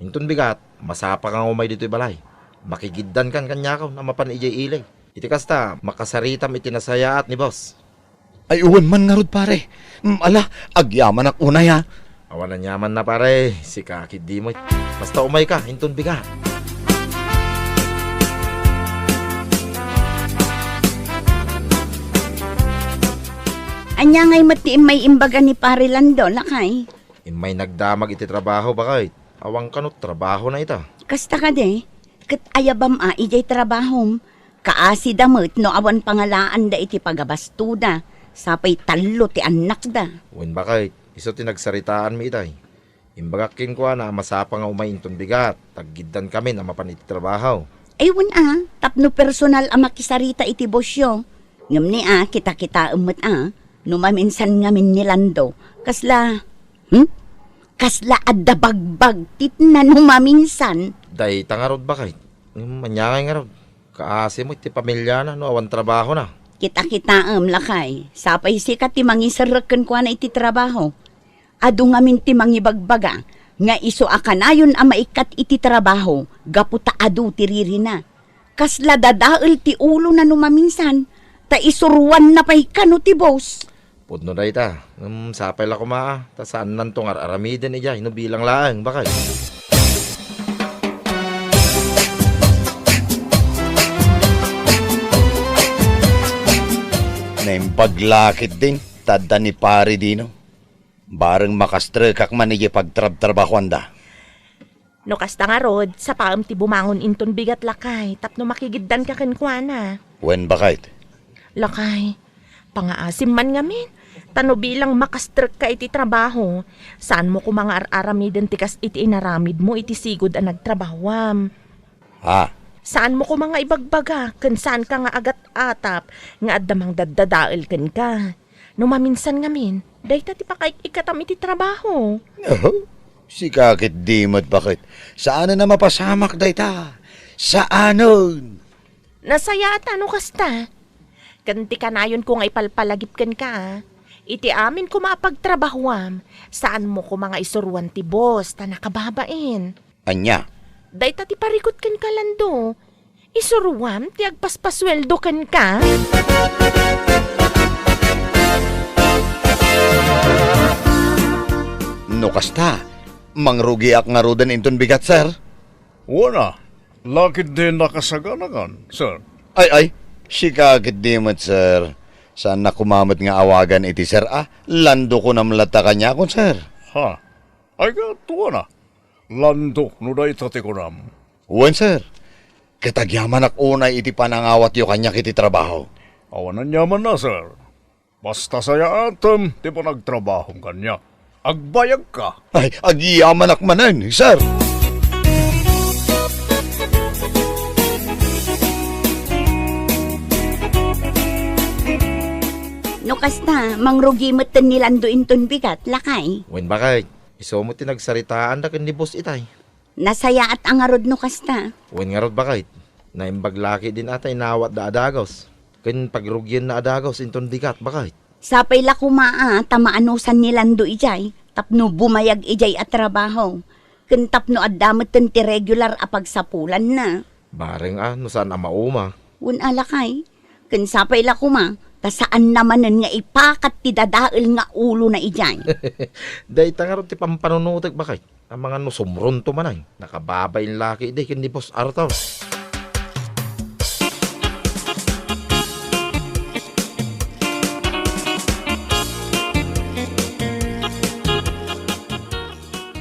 Intun bigat, masapa kang umay dito'y balay. Makigiddan kan kanyakaw na mapan ijay ilay. Iti kasta, makasaritam itinasayaat ni boss. Ay uwan man nga rod pare. Ala, agyaman ak unay ha. Awan na nyaman na pare, si kakid di mo. Basta umay ka, intun bigat. Anya ngay mati may imbaga ni pare Lando, lakay. May nagdamag iti trabaho bakit? Awang kanot trabaho na ita. Kasta ka de, kat ayabam ijay trabahom. Kaasi damot no awan pangalaan da iti pagabastuda. Sapay talo ti anak da. Wen bakit? Iso tinagsaritaan mi itay. Imbagakin ko na masapa nga umaintong bigat. Taggiddan kami na mapaniti trabaho. Aywan tapno personal makisarita iti bosyo. Ngam ni kita-kita umot numaminsan ngamin ni Lando. Kasla, kasla adda bagbag tit na numaminsan. Day tangarod bakit? Manyangay nga rod. Kaasi mo iti pamilya na no awan trabaho na. Kita-kita lakay. Sapay sikat ti mangisarakan ko na iti trabaho. Adu ngamin ti mangibagbaga. Nga iso akanayon maikat iti trabaho. Gaputa adu ti ririna. Kasla dadael ti ulo na numaminsan. Ta isuruan na pa'y kano ti boss. Pudno na ita. Sapay la kumaa. Ta saan nantong aramiden ijay. No bilang laang. Bakay. Paglakit din, tada ni pari dino. Bareng makastre kak manigi pagtrab-trabahuan da. No kasta nga rod, sa paam ti bumangon inton bigat lakay, tapno makigiddan ka kenkwana. Wen bakit? Lakay, pangaasim man ngamin. Tano bilang makastrek ka iti trabaho, saan mo kung mga aramiden tikas iti inaramid mo iti sigod ang nagtrabahwam. Ha? Saan mo ko mga ibagbaga, kan saan ka nga agat atap, nga addamang daddadael ken ka. No maminsan ngamin, dahi ti pakaikatam iti trabaho. Oh, si kakit di mo't bakit? Saan na mapasamak day ta? Saanon? Nasaya at ano kasta? Kanti kanayon ko nga ipalpalagip ken ka. Iti amin ko mapagtrabahuam, saan mo ko mga isuruan ti boss, ta nakababain. Anya? Day ti parikot ken kalando. Isuruam ti agpaspasweldo ken ka. No kasta, mangrugi ak nga rodan inton bigat, sir. Wala. Lakit din nakasaganakan, sir. Ay, si kakit di mo't, sir. Saan na kumamot nga awagan iti, sir? Lando ko namlata kanya kon, sir. Ha? Ay ka, tuwa na. Lando, nuday tatikunam. Uwan, sir. Katagyaman ak unay iti panangawat yo kanya kiti trabaho. Awanan yaman na, sir. Basta saya atom, di pa nagtrabahong kanya. Agbayag ka. Ay, agyaman ak manan, sir. No kasta, mangrugi mo't nilando inton bigat, lakay. Wen bakay. Iso mo tinagsaritaan da ken ni boss itay. Nasaya at angarod no kasta. Wen nga rod bakay. Naimbaglaki din atay nawat da adagos. Ken pagrugyan na adagos inton bigat bakay. Sapay la kumaa, tamaanusan nilando ijay, tapno bumayag ijay at trabaho. Ken tapno addamot ti regular a pagsapulan na. Bareng no saan mauma. Un alakay, ken sapay la kuma, ta saan namanen nga ipakat ti dadael nga ulo na ijay. Day tangarot ti pampanunutek bakay. Ang mga no sumron to manay. Nakababay yung laki day ken ni boss Arthur.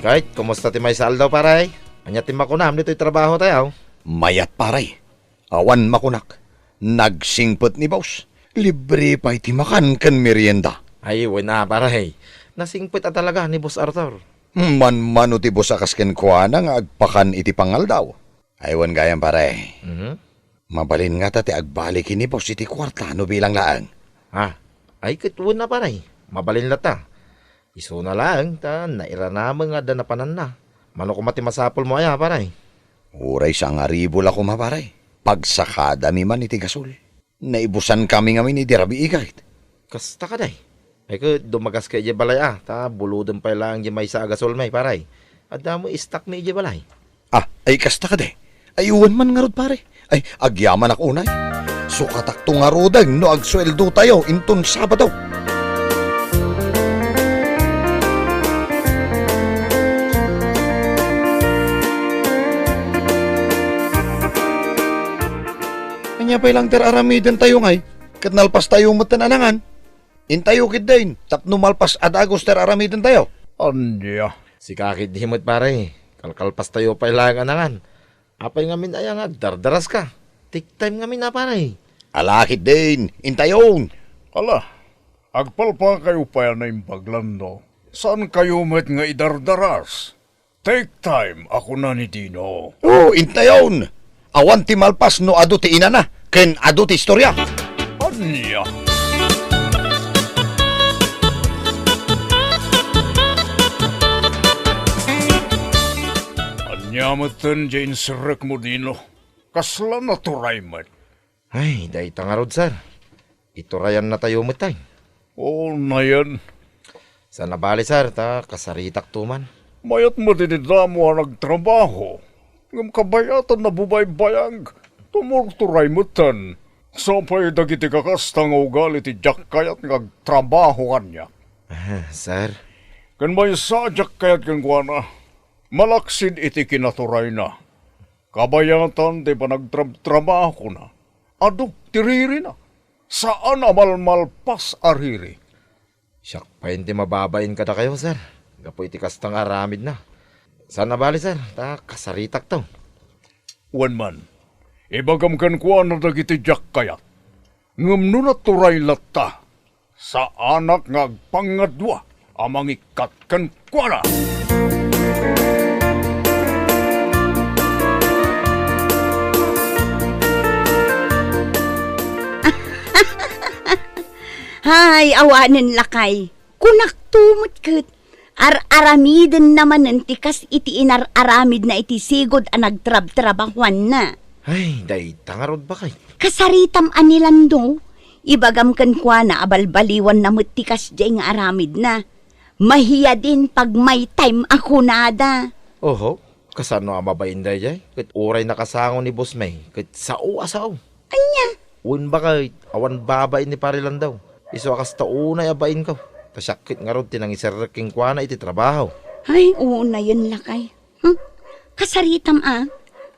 Kahit, kumusta ti may saldaw paray? Anya ti makunam dito'y trabaho tayo. Mayat paray. Awan makunak. Nagsingpot ni boss. Libre pa iti makan kan merienda. Ay, wala paray. Nasingpit talaga ni boss Arthur. Man-mano ti boss akas ken kuana nga agpakan iti pangal daw. Aywan gayam paray. Mabalin nga ta ti agbalik ni boss iti kwarta no bilang laang. Ay kituon na paray. Mabalin lata. Iso na lang, nairanamang nga danapanan na. Mano ko mati masapol mo aya, paray. Uray sa nga ribol ako maparay. Pagsakada mi man iti gasol. Naibusan kami ngamin iti rabi ikait. Kasta ka day. Ay ko, dumagas ka ije balay buludon pa lang ije may sa gasol may, paray. Ada mo istak mi ije balay. Ay kasta ka day. Ay uwan man nga rod pare. Ay agyaman ak unay. Sukatak to nga rodag no agsweldo tayo inton Sabado. Kanya pa ilang aramiden tayo ngay, kat nalpas tayo mo tananangan. Intayo kid din, tapno malpas adagos aramiden tayo. Anya. Si kakit himot pare, kalkalpas tayo pa ilang anangan. Apay ngamin ayang dardaras ka. Take time ngamin na pare. Alakit din, intayon. Ala, agpalpa kayo pa yan na impaglando. Saan kayo met nga idardaras? Take time, ako na ni Dino. Intayon. Awan ti malpas no adu ti inana, ken adu ti istorya. Anya. Anyamatan dyan sirek mo Dino. Kasla na turay man. Ay, dahi tangarod sir. Iturayan na tayo matay. Oo na yan. Sa nabali sir, kasaritak tuman. Mayat mo dinida mo ang nagtrabaho. Ngam kabayatan na bubay-bayag. Tumurturay mo tan. Sapay dagiti kakasta nga ugali ti Jack kayat ngagtrabaho kanya. Sir, Kan may sadyak kayat kan kuana, malaksid iti kinaturay na. Kabayatan di pa nagtrabaho na. Ado, tiriri na. Saan amalmalpas ariri? siyak pa hindi mababain kada kayo, sir. Gapo iti kastang aramid na. Saan na bali, sir? Ta kasaritak to. Wan man, ibagam kan kuana dagiti Jack kayat. Ngam na turay latta. Sa anak nga agpangadwa, amang ikat kan kuana. Hay, awanin lakay. Kunak tumot ket. Ar-aramiden naman tikas iti inar-aramid na iti sigod a nagtrab-trabahuan na. Ay, day tangarod ba kay? Kasaritam anilando. Ibagam kan kwa na abalbaliwan na mutikas jay nga aramid na. Mahiya din pag may time ako nada. Oho, kasano amabain day jay? Kat uray nakasango ni Boss May. Kat sao asaw. Anya? Un ba kay awan babain ni parilan daw. Iso akas taunay abain ko. Tasyakit nga rod tinang isaraking kwa na iti trabaho. Ay, una yun lakay. Kasaritam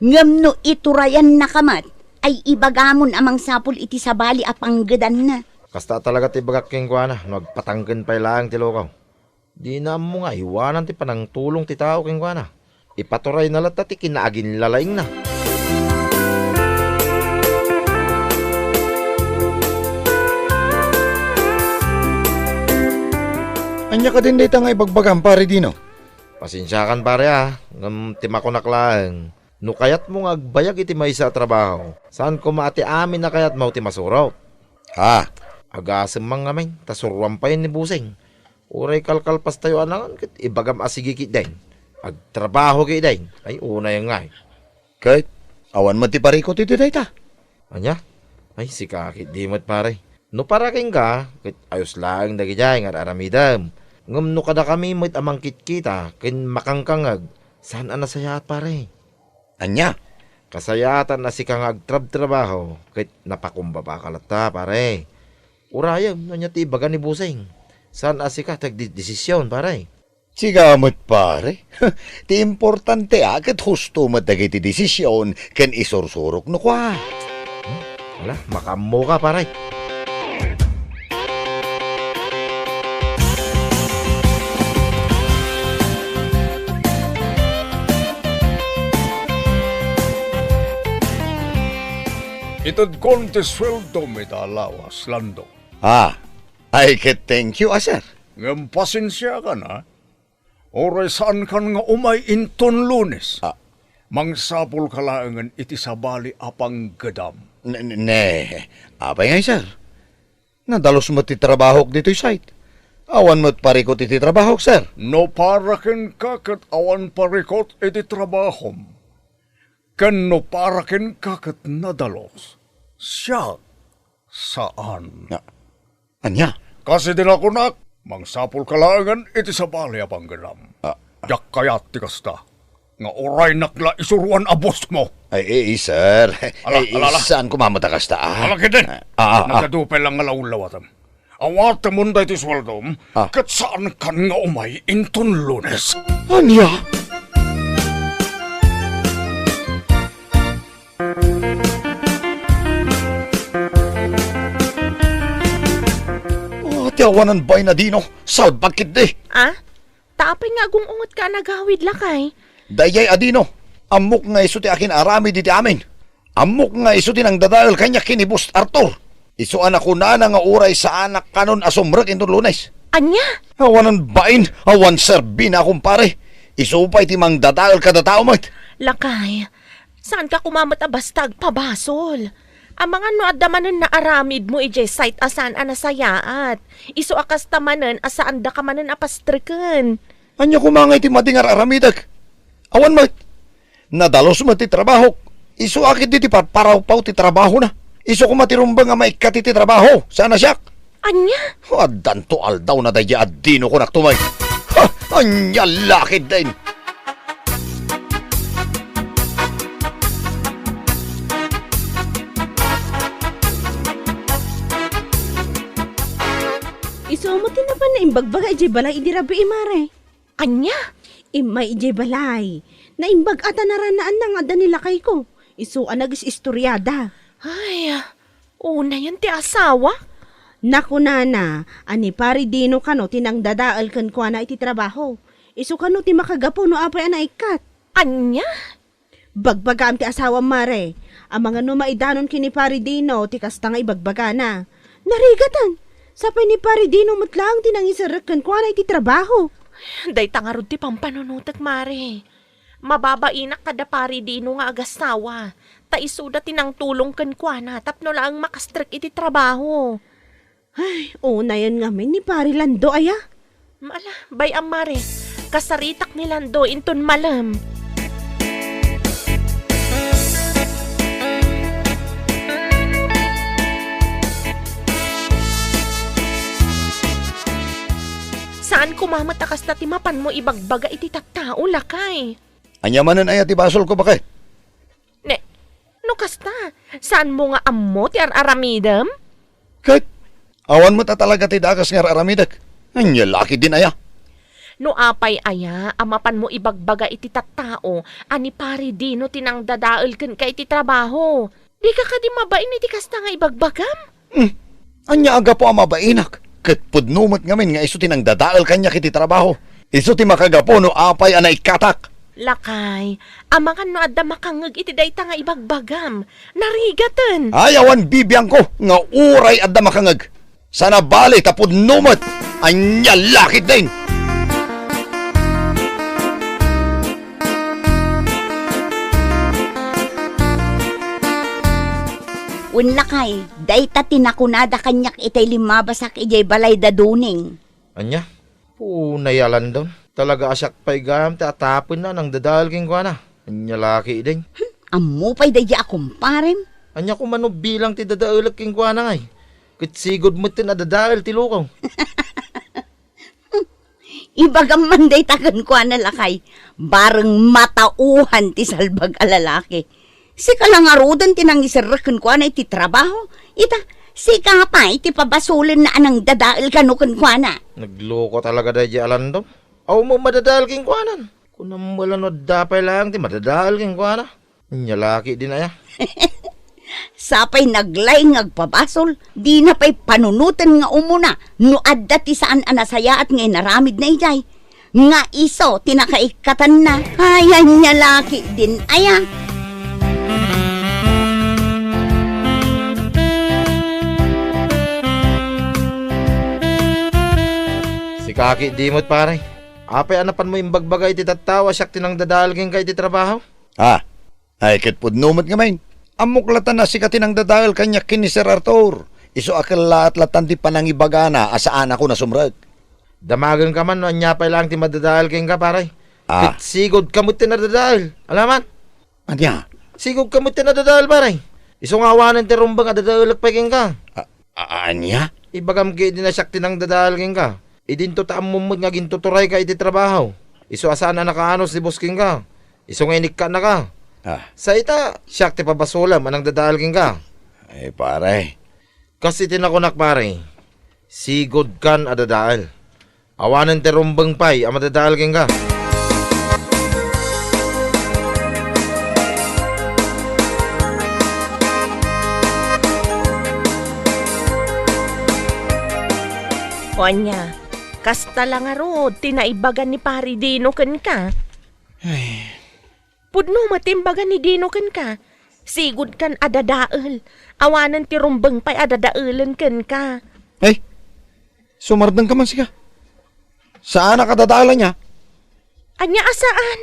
ngam no iturayan na kamat, ay ibagamon amang sapul iti sabali apanggadan na. Kasta talaga ti bagaking kwa na, nagpatanggan pa ilang ti lokaw. Di na mo nga iwanan ti panang tulong ti tao king kwa na. Ipaturay na lata ti kinaagin lalaing na. Anya ka din dito nga ibagbagam pare dino. Pasensyakan pare ngam timakonak lang. No kayat mo nga agbayag iti may sa trabaho. Saan ko maati amin na kayat mo ti masuraw? Ha? Agasem mang ngamin, tasurwam pa yun ni Busing. Uray kalkalpas tayo anangan, kit ibagam asigi kit dahin. Agtrabaho kit dahin. Ay, una yung nga. Kahit awan mo ti parikot iti dayta. Anya? Ay, si kakit di mo't pare. No para king ka, kit ayos lang dagi jay nga aramidam. Ngam no kada kami mo't amang kit kita, kin makangkangag. Saan anasaya pare? Anya? Kasayatan na si kang agtrab-trabaho, kit napakumbaba kalata pare. Urayam, nanya ti ibaga ni Busing. Saan asika tagdidesisyon pare? Siga mo't pare. Ti importante ket husto mo dagiti desisyon ken isursurok no kwa. Wala, makamo ka pare. Itad konti sweldo may talawas, Lando. Ay ket thank you sir. Ngam pasensya ka na. Oray saan kan nga umay inton Lunes. Mangsapol kalaangan iti sabali apang gadam. Apay ngay sir. Nadalos mo ti trabaho dito site. Awan mo't parikot iti trabaho sir. No para ken kakat awan parikot iti trabahom. Ken no para ken kakat nadalos. Siya saan? Anya? Kasi din ako nak, mangsapol kalaangan iti sabali apang gadam. Jak kayat ti kasta. Nga oray nakla isuruan abos mo. Ay, sir. Ala. Saan kumamata kasta? Alaki din. Nagkadupay lang nga laulawatam. Awate mo na iti swaldom, kat saan kan nga umay inton Lunes. Anya? Tiawanan bay na dino, South bakit di? Tapay nga gungungot ka nagawid lakay. Dayay adino, amok nga iso ti akin arami diti amin. Amok nga iso ti nang dadal kanya kinibus Arthur. Iso anak ko na nga uray sa anak kanon asomrek inton Lunes. Anya? Awanan bain, awan serbi na kumpare. Iso pa iti mang dadal kada tao mat. Lakay, saan ka kumamat abastag pabasol? Ang mga no adamanan na aramid mo ije site asan anasayaat. Iso akas tamanan asaan da ka manan apastriken. Anya kumangay ti madingar aramidag. Awan mat. Nadalos mo ti trabaho. Iso akit di ti paraw-paw ti trabaho na. Iso kumatirumbang nga maikat ti trabaho. Sana siyak. Anya? Adan to aldaw na daya adino ko naktumay. Anya lakid din. na imbagbaga ijay balay idi rabi imare. Anya? Imay ijay balay. Na imbag ata naranaan na nga da nilakay ko. Isuan nagis istoryada. Ay, una yan ti asawa. Naku nana, ani pari dino kano tinang dadaal kan ko na iti trabaho. Isu kano ti makagapo no apay ana ikat. Anya? Bagbagam ti asawa mare. Ang mga numaidanon kini pari dino ti kasta nga ibagbaga na. Narigatan. Sapay ni pari dino matlang tinang isarek kan ko na iti trabaho. Day tangarod ti pampanunutak, mare. Mababainak kada pari dino nga agasawa. Ta isuda tinang tulong kan kuana tapno lang makastrek iti trabaho. Ay, una yan ngamin ni pari Lando aya. Mala, bayam mare. Kasaritak ni Lando inton malam. Saan kumamatakas na timapan mo ibagbaga iti tattao lakay? Anyamanan ay ati basol ko bakit? Ne, no kasta, saan mo nga ammo ti aramidam? Kahit, awan mo ta talaga ti dakas nga aramidak. Anya laki din aya. No apay aya, amapan mo ibagbaga iti tattao, ani pari dino tinang dadaal ken kay iti trabaho. Di ka di mabain iti kasta nga ibagbagam? Anya aga po ang mabainak. Kat pudnumot ngamin nga iso tinang dadaal kanya kiti trabaho. Iso ti makagapo no apay anay katak. Lakay, amangan no adda makangag iti dayta nga ibagbagam. Narigatan. Ayawan bibiyang ko nga uray adda makangag. Sana bali tapod numot. Anya lakit din. Unlakay, dayta tinakunada kanyak itay limabasak ijay balay daduning. Anya? Nayalan doon. Talaga asyak pa'y gam, tatapon na nang dadal king kwa na. Anya laki din. Ammo pa'y dadya akumparem. Anya kumano bilang ti dadaalag king kwa na ngay. Kitsigod mo ti nadadaal ti lukaw. Ibagam man day tagan kwa na lakay. Bareng matauhan ti salbag alalaki. Si kalangarudan tinang isarakan kwa na iti trabaho. Ita, si ka pa iti pabasulan na anang dadaal kanukan kwa na. Nagloko talaga dahi alan doon. Aw mo madadaal king kwa nan. Kung wala no dapay lang ti madadaal king kwa na. Anya laki din aya. Sapay naglay ngagpabasol, di na pa'y panunutan nga umuna, no adda ti saan anasaya at ngay naramid na ijay. Nga iso, tinakaikatan na, hayan niya laki din aya. Si Kaki dimot pare. Apay anapan mo yung bagbaga iti tattawa siyak tinang dadalgin ka iti trabaho? Ay kat pudnumot ngamin. Amuklatan na si katinang dadaal kanya kini Sir Arthur. Iso akal lahat-latan ti panangibagana asaan ako na sumrag. Damagan ka man no anyapay lang ti madadaal king ka pare. Sigod kamot ti nadadaal. Alaman? Anya? Sigod kamot ti nadadaal pare. Iso nga awanan ti rumbang adadaalag pa king ka. Anya? Ibagam kayo din na siyak tinang dadaaal king ka. Idinto taamumod nga gintuturay ka iti trabaho. Iso asaan na nakaanos si boss king ka. Iso nga inik ka na ka. Sa ita, siyak ti pabasulam, anang dadalgin ka. Ay pare. Kasi tinakunak pare, sigod kan adadaal. Awanan ti rumbang pay, ang madadalgin ka. Onya, kasta lang arod, tinaibagan ni pari Dino ken ka. Pudno matimbagan ni Dino ken ka. Sigud kan adadaal. Awanan ti rumbang pa'y adadaalan ken ka. Ay, sumardang ka man siya. Saan nakadadaala niya? Anya asaan?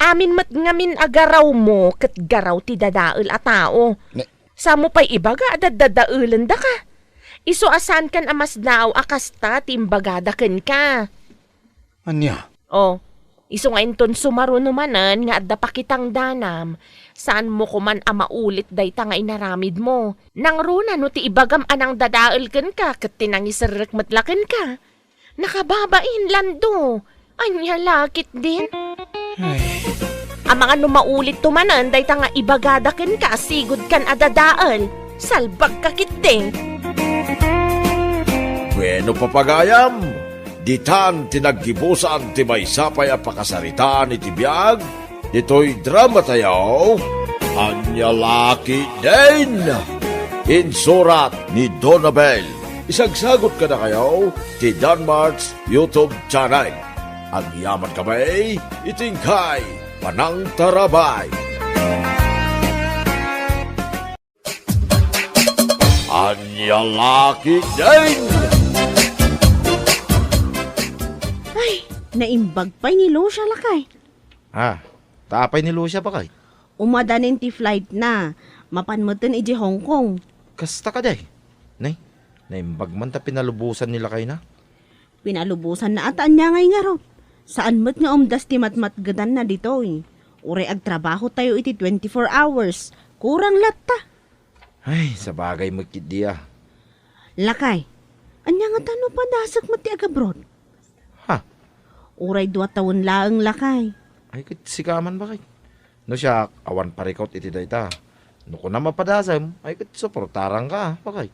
Amin mat ngamin agaraw mo ket garaw ti dadaal a tao. Samo pa'y ibaga adadadaalan da ka. Iso asan kan amas naaw akasta timbagada ken ka. Anya? Oh. Iso nga inton sumaro numanan nga adda pakitang danam, saan mo kuman maulit dayta nga inaramid mo. Nang runa no ti ibagam anang dadaal ken ka, ket tinang isarek matlaken ka. Nakababain Lando, anya lakit din. Ang mga numaulit tumanan dayta nga ibagada ken ka, sigud kan adadaal, salbag kakit din. Bueno papagayam, ditan tinaggibusan ti maysapay a pakasaritaan iti biag, dito'y drama tayo, Anya Laki din! Insurat ni Donabel. Isagsagot ka na kayo ti Danmarks YouTube channel. Ang yaman kamay, itingkay, panang tarabay. Anya Laki din! Ay, naimbag pa'y ni Lucia lakay. Tapay ni Lucia pa kay. Umadanin ti flight na. Mapanmutin iji Hong Kong. Kasta ka day. Naimbag man ta pinalubusan nila kay na. Pinalubusan na ataan niya ngay nga raw. Saan mo't nga umdas ti matmatgadan na dito eh. Ure agtrabaho tayo iti 24 hours. Kurang latta. Ay, sa bagay magkit diya. Lakay, anya nga tano pa dasak mo ti agabroad? Ha? Uray 2 taon laang lakay. Ay, sikaman ba kay? No siya, awan parikot iti dayta. No ko na mapadasam, ay suportarang ka, bakay.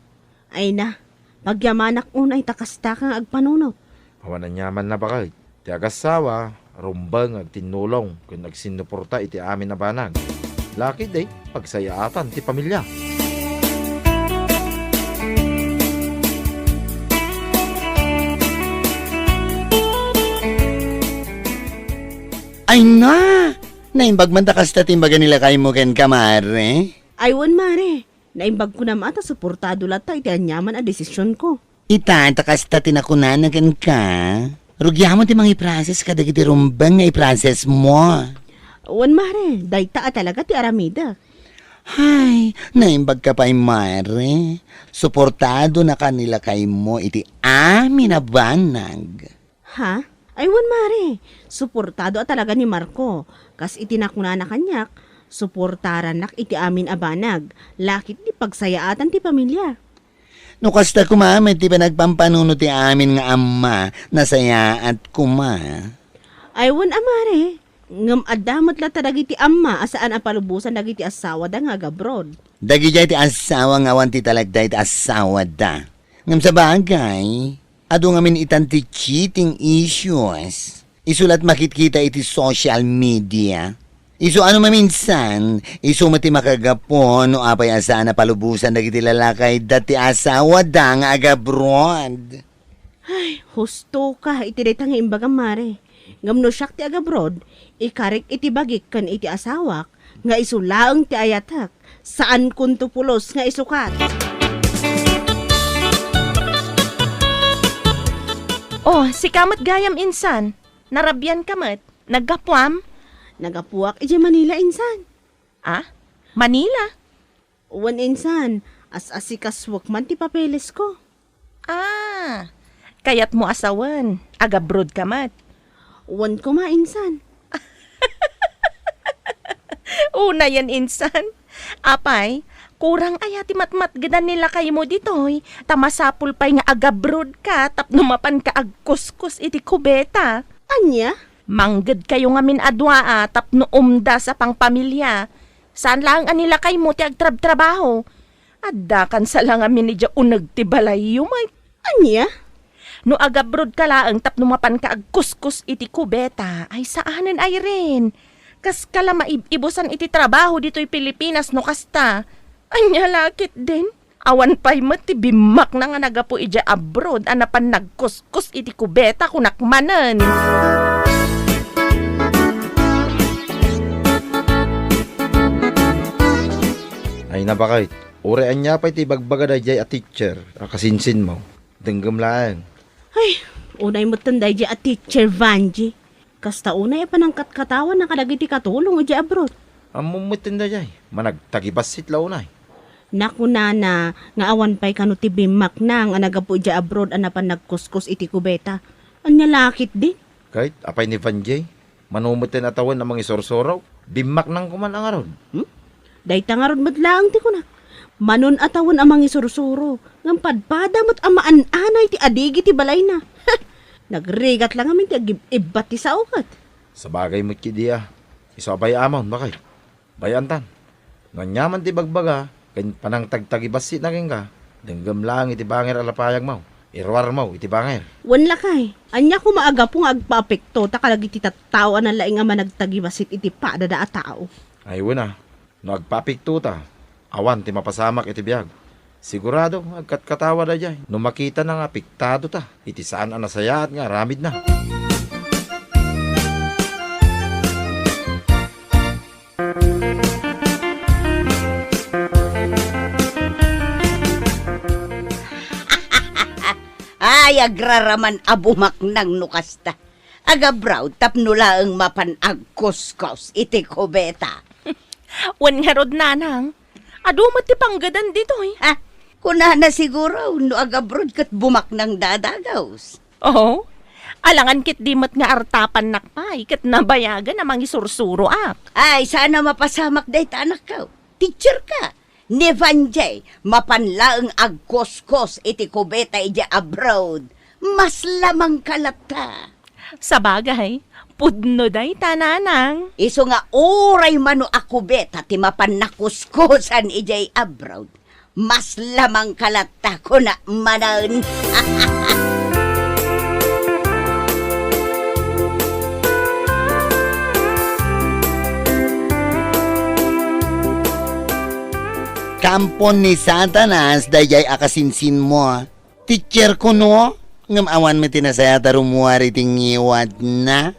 Ay na, pagyamanak unay takasta kang agpanunot. Awan na nyaman na bakay. Ti agasawa, rumbang ag tinulong kung nagsinuporta iti amin na banag. Laki day, pagsayaatan ti pamilya. Ay na! Naimbag man takas ta timbaga nila kay mo ken kamare. Aywan mare, naimbag ko na mata suportado lata iti anyaman a desisyon ko. Ita, takas ta tinakunan ken ka. Rugya mo ti mga i-process ka dagiti rumbang nga i-process mo. Wan mare, dayta talaga ti aramida. Hay, naimbag ka pa'y mare. Suportado na kanila kay mo iti amin na banag. Ha? Aywan mare, suportado talaga ni Marco. Kas itinakuna na kanyak, suportaran nak iti amin abanag. Lakit di pagsayaatan ti pamilya. No kasta kumamit ti panagpampanuno ti amin nga ama, nasaya at kuma. Aywan amare, ngam adamot la tadag iti ama asaan apalubusan dagiti asawa da nga gabrod. Dagi jay ti asawa nga awan ti talagday ti asawa da. Ngam sa bagay, ado ngamin itan ti cheating issues. Isulat makitkita iti social media. Isu ano maminsan, isu mati makagapon no apay asa na palubusan dagiti lalakay dati asawa da nga agabroad. Ay, husto ka, iti detang imbaga mare. Ngam no siyak ti agabrod, ikarik iti bagik kan iti asawak, nga isu laeng ti ayatak, saan kunto pulos nga isukat. Oh, si kamat gayam insan. Narabyan kamat. Naggapuam. Nagapuak iti Manila insan. Manila? Uwan insan, as-asikaswak man ti papeles ko. Kayat mo asawan. Agabrod kamat. Uwan ko insan. Una yan insan. Apay, kurang ayati matmatgadan nila kay mo ditoy. Tamasapul pa'y nga agabrod ka tapno mapan ka agkuskus iti kubeta. Anya? Mangged kayo nga min adwa tapno umda sa pangpamilya. Saan lang anila kay mo ti agtrab-trabaho? Adda kan sa lang amin ni dya unag ti balay may. Anya? No agabrod ka laang tapno mapan ka agkuskus iti kubeta. Ay saanan ay rin. Kas kala maibusan iti trabaho dito'y Pilipinas no kasta. Anya lakit din. Awan pa'y mati bimak na nga nagapo ija abroad anapan nagkuskus iti kubeta kunakmanan. Ay nabakay. Urean niya pa iti bagbaga da jay a teacher. Akasinsin mo. Denggam lang. Ay, unay mo tanday di at teacher Vanji. Kasta unay panangkat katawan na kadagiti katulong di abroad. Amumutin da jay. Managtagibasit launay. Naku na nga awan pa'y kano ti bimak na nga nagapo di abroad anapan nagkuskus iti kubeta. Anya lakit din. Kahit apay ni Van Jay. Manumutin atawan ng mga isorsoraw. Bimak nang kuman ang aron. Dayta nga ron madlaang ti ko na. Manon atawan amang isursuro. Ngam padpada mo't amaan-anay ti adigi ti balay na. Nagrigat lang amin ti ibat ti sa ukat. Sa bagay mo't kidiya. Isabay amon, bakay. Bayantan. Nganyaman ti bagbaga. Kaya panang tagtagibasit na ka. Denggam lang iti bangir alapayag mo. Irwar mo, iti bangir. Wan lakay. Anya ko maaga po nga agpaapekto, takalagi ti tattao ang laing nga managtagibasit iti pa dada a tao. Ay wala, no agpapikto ta. Awan ti mapasamak iti biyag. Sigurado, agkatkatawa na dyan. No makita na nga apektado ta, iti saan ang nasayaat nga, ramid na. Ay, agraraman abumak ng nukasta. Agabraw, tapnulaang mapanagkuskos iti kubeta. Wan nga rod nanang. Ado ti panggadan dito eh. Ha? Kuna na siguro, no agabrod kat bumak ng dadagaws. Oo. Alangan kit dimot nga artapan nakpay, kat nabayagan namang isursuro ak. Ay, sana mapasamak day anak ka. Teacher ka. Ni Vanjay, mapanlaang agkuskos iti kubeta iti abroad. Mas lamang kalata. Sa bagay, pudno day tananang. Iso nga oray mano akubeta ti mapannakuskusan iti abroad. Mas lamang kalata ko na manan. Kampon ni Satanas, dayay akasinsin mo. Teacher ko no, ngam awan mo tinasayata rumuari tingiwat na.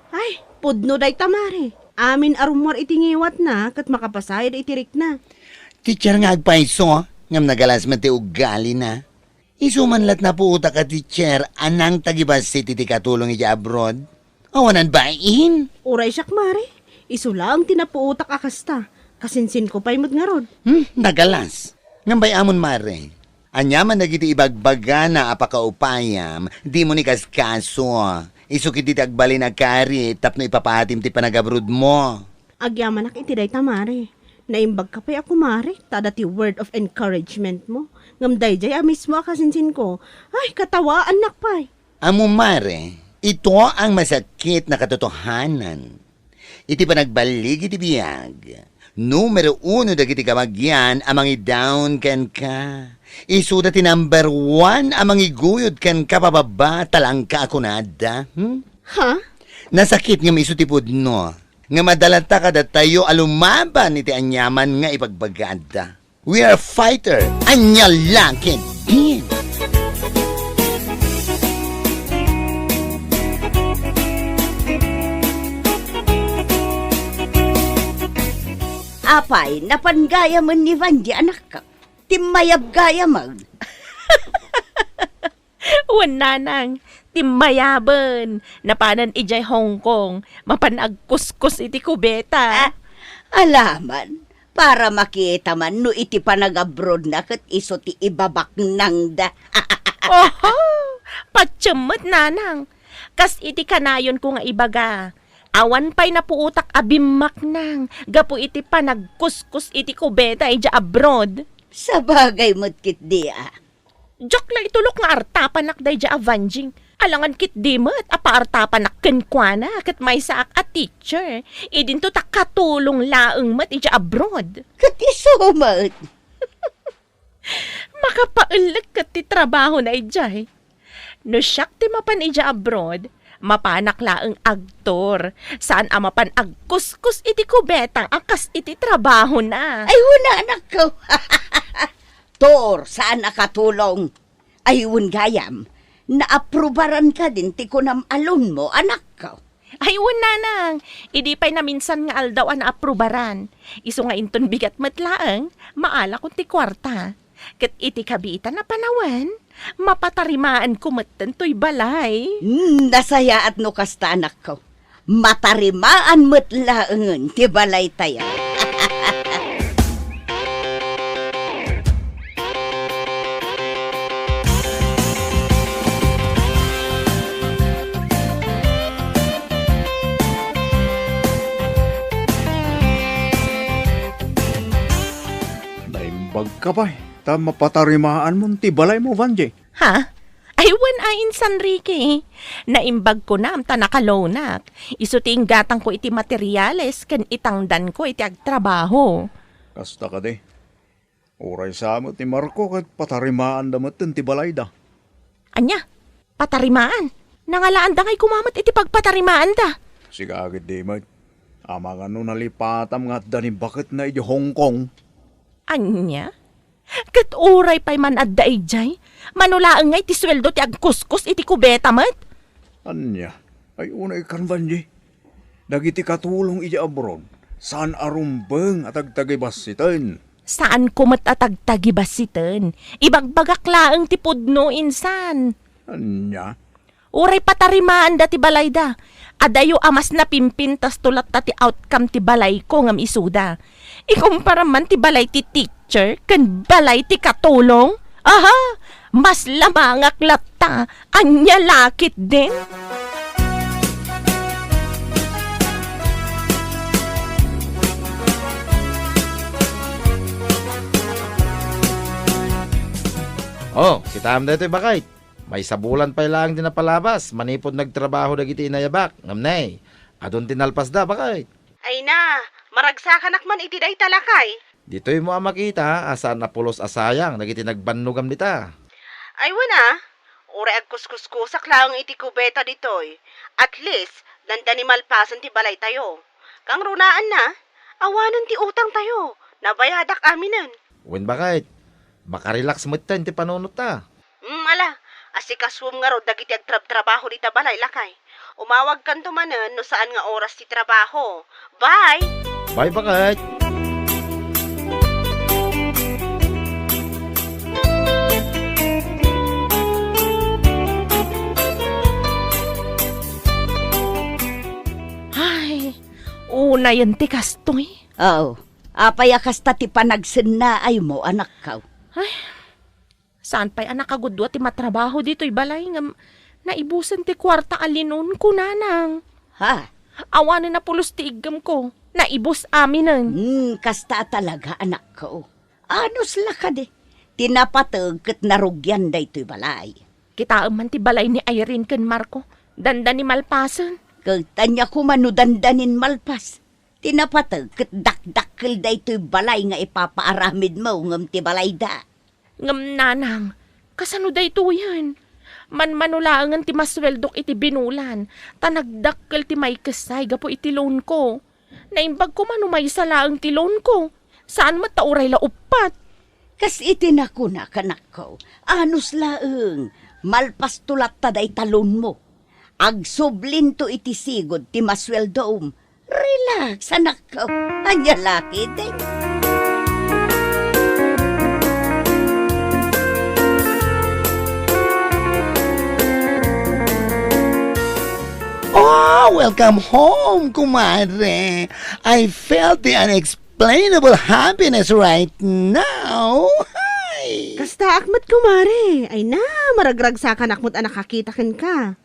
Ay, pudno day tamari. Amin arumwar itingiwat na, kat makapasayad itirik na. Teacher nga agpaiso, ngam nagalas mati ugali na. Isumanlat na po uta ka teacher, anang tagibas si titi katulong iti abroad. Awanan bain? Uray siyak mari. Iso lang tinapuutak akasta. Kasinsin ko pa'y nga rod. Nagalas. Ngambay amon mare. Anyaman nagiti ibagbaga na apakaupayam, di mo ni kaskaso. Iso kiti tagbali na kari, tapno ipapahatim ti panagabrod mo. Agyaman iti day tamari. Naimbag ka pa'y ako mari, tada ti word of encouragement mo. Ngamday jay mismo akasinsin ko. Ay, katawaan nakpay. Amo mare, ito ang masakit na katotohanan. Iti panagbalik iti biyag. Numero 1 dagiti kamagyan amangi down ken ka. Isuda ti number 1 amangi guyod ken ka pababa talangka ako nada. Ha? Nasakit nga isu ti pudno. Nga madalata kada tayo alumaban iti anyaman nga ipagbagada. We are fighter. Anya lakin din. Apay, napangaya mo ni Vanji, anak ka. Timayab gaya mag. Wan nanang, timmayaban. Napanan ijay Hong Kong, mapanagkuskus iti kubeta. Alaman, para makita man no iti panag-abroad na kat iso ti ibabak nang da. Oho, patsyamot nanang. Kas iti kanayon ko nga ibaga. Awan pa'y napuutak abimak nang. Gapu iti panagkuskus iti kubeta ija abroad. Sa bagay mo't kit di Jok lang itulok nga artapanak day ja avanjing. Alangan kit di mo't apa artapanak kenkwana kat may saak a teacher. Idin to takatulong laeng mat ija abroad. Kat iso mo't. Makapailag kat ti trabaho na ijay. No siyak ti mapan ija abroad, mapanak laeng agtor. Saan ang mapan agkuskus iti kubetang akas iti trabaho na. Ay, wala anak ko. Tor, saan nakatulong? Ay, gayam. Naaprubaran ka din ti kunam alon mo, anak ko. Ay, wala nang. Idi pa'y na minsan nga aldaw ang aprubaran. Iso nga inton bigat matlaang, maala kung ti kwarta. Kat iti kabita na panawan, mapatarimaan kumatan to'y balay. Nasaya at no kasta, anak ko. Matarimaan matlaangan ti balay tayo. Naimbag ka ba? Mapatarimaan mo ti balay mo, Vanjay. Ha? Ay, wan ayin San Ricky. Naimbag ko na amta nakalonak. Iso ti inggatang ko iti materyales kan itangdan ko iti agtrabaho. Kasta ka de. Oray sa mo ti Marco kat patarimaan damat ti balay da. Anya, patarimaan. Nangalaan da ngay kumamat iti pagpatarimaan da. Sigagit di mat. Amang ano nalipatam nga da ni bakit na iti Hong Kong. Anya? Kat uray pa'y man adda ijay. Manulaang ngay ti sweldo ti agkuskus iti kubeta mat. Anya, ay unay kan banji. Dagiti katulong iti abroad. Saan arumbeng at agtagibasitan. Saan kumat atagtagibasitan? Ibagbagak laang ti pudno insan. Anya, Uray patarimaan da ti balay da. Adayo amas na pimpintas tulat ta ti outcome ti balay ko ngam isuda. Ikumpara man ti balay ti teacher ken balay ti katulong. Aha! Mas lamangak latta. Anya lakit din. Oh, kita am dito bakit? May sabulan pa lang din napalabas. Manipod nagtrabaho dagiti inayabak. Ngamnay. Adon tinalpas da bakit? Ay na, maragsakan akman iti day talakay. Dito'y mo ang makita asan napulos asayang dagiti nagbanugam dita. Ay wana, ura agkuskuskusak lang iti kubeta ditoy. At least, dandani malpasan ti balay tayo. Kang runaan na, awanan ti utang tayo. Nabayadak aminan. Wen bakit? Makarelax mo ti panunot ta. Ala, asikaswom nga ro dagiti agtrabaho di balay lakay. Umawag kan tumanen no saan nga oras ti trabaho. Bye! Bye bakit? Ay, una yan ti kastoy. Oh, apay akasta ti panagsennaay mo, anak ka. Ay, saan pa'y anak agudwa ti matrabaho dito'y balay ngam naibusan ti kwarta alinon ko nanang. Ha? Awanin na pulos ti igam ko. Naibus aminan. Kasta talaga, anak ko. Anos la ka de. Tinapatag kat narugyan da ito'y balay. Kita man ti balay ni Irene ken Marco. Danda ni malpasan. Kagtanya ko manudandanin malpas. Tinapatag kat dakdakkel da ito'y balay nga ipapaaramid mo ngam ti balay da. Ngam nanang, kasano da ito yan? Manmanulaangan ti masweldok iti binulan. Tanagdakkel ti may kasay gapo iti loan ko. Naimbag ko manumay sa laang ti loan ko. Saan matauray la upat? Kas itinakuna kanak ko. Anos laeng, malpas tulat ta day talon mo. Agsublin to iti sigod ti masweldom. Relax, anak ko. Anya laki din. Oh, welcome home, kumadre. I felt the unexplainable happiness right now. Hi. Kasta akmat kumare. Ay na, maragragsakan akmat anak kakitakin ka.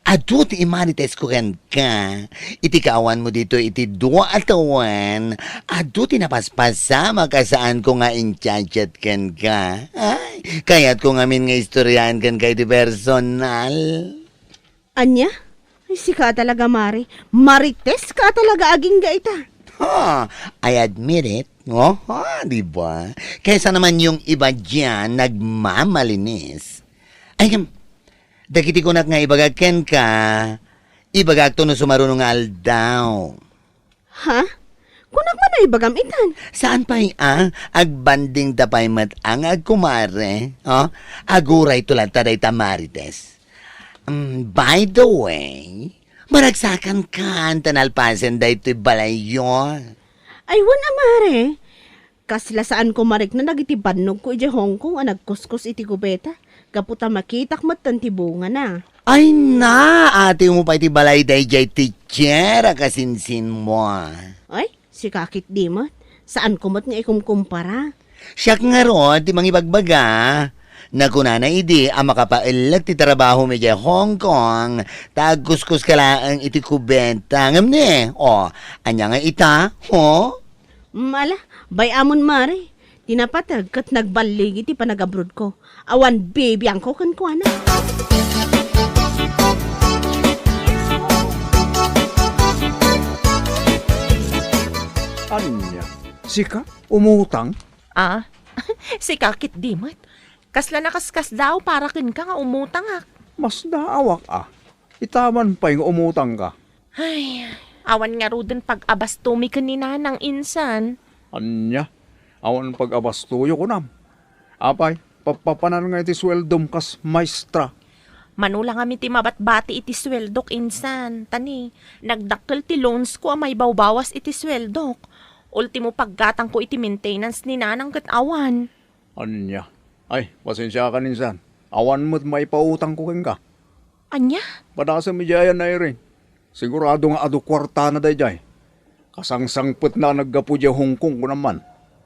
Adu ti imanites ko ken ka. Iti kaawan mo dito iti 2 atawan. Adu ti napaspasama ka saan ko nga inchat ken ka. Ay, kaya't ko ngamin nga istoryahan ken ka iti personal. Anya? Ay, si ka talaga, Mari. Marites ka talaga aging gaita. I admit it. Di ba? Kaysa naman yung iba dyan, nagmamalinis. Ay, dagiti ko nga ibagaken ka, ibagak to no sumarunong aldaw. Ha? Kunak man ay bagamitan. Saan pa'y agbanding tapay mat ang agkumare? Aguray tulad taday tamarites. By the way, maragsakan ka tanalpasen da ito'y balayo. Ay, wan amare. Kasla saan ko marik na nagitibanog ko iti Hong Kong ang nagkuskus iti kubeta. Kaputa makitak matantibunga na. Ay na, ate mo pa iti balay day jay teacher, kasinsin mo. Ay, si kakit dimot. Saan kumot nga ikumkumpara? Siyak nga ro, di mangibagbaga. Nakuna na idi, ang makapailag ti trabaho mi jay Hong Kong, tagkuskus ka lang iti kubenta. Ngam ni, anya nga ita, Mala, bayamon mare. Tinapatag kat nagbalig iti panagabroad ko. Awan baby ang ko kan kuana. Anya, sika, umutang. Si kakit dimot. Kasla nakaskas daw para kin ka nga umutang ak. Mas daawak Itaman pa yung umutang ka. Ay, awan nga ro din pag-abas tumi kanina ng insan. Anya, awan pag-abastuyo ko nam. Apay, papapanan nga iti sweldom kas maestra. Manula nga ti mabatbati iti sweldok insan. Tani, nagdakkel ti loans ko may bawbawas iti sweldok. Ultimo paggatang ko iti maintenance ni nanang kat awan. Anya, ay, pasensya ka ninsan. Awan mo't may pautang ko ka. Anya? Padasa mi jayan na rin. Sigurado nga adu kwarta na dayjay. Kasangsangpet na naggapu diya Hong Kong ko naman.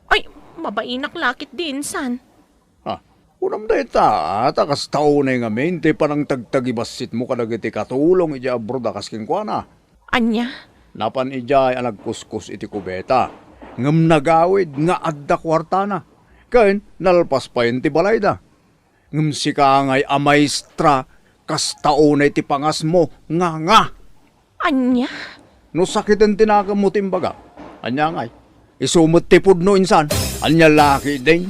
Ay, mabainak lakit din insan. Unam da ita, takas tao na yung amente pa ng tagtagibasit mo kadag iti katulong iti abroad akas kinkwana. Anya? Napan ijay ang nagkuskus iti kubeta. Ngam nagawid nga adda kwarta na. Kain, nalpas pa yun ti balay da. Ngam si kangay a maestra, kas tao na iti pangas mo, nga. Anya? No sakit ang tinakam mo timbaga. Anya ngay, isumot tipod no insan, anya laki din.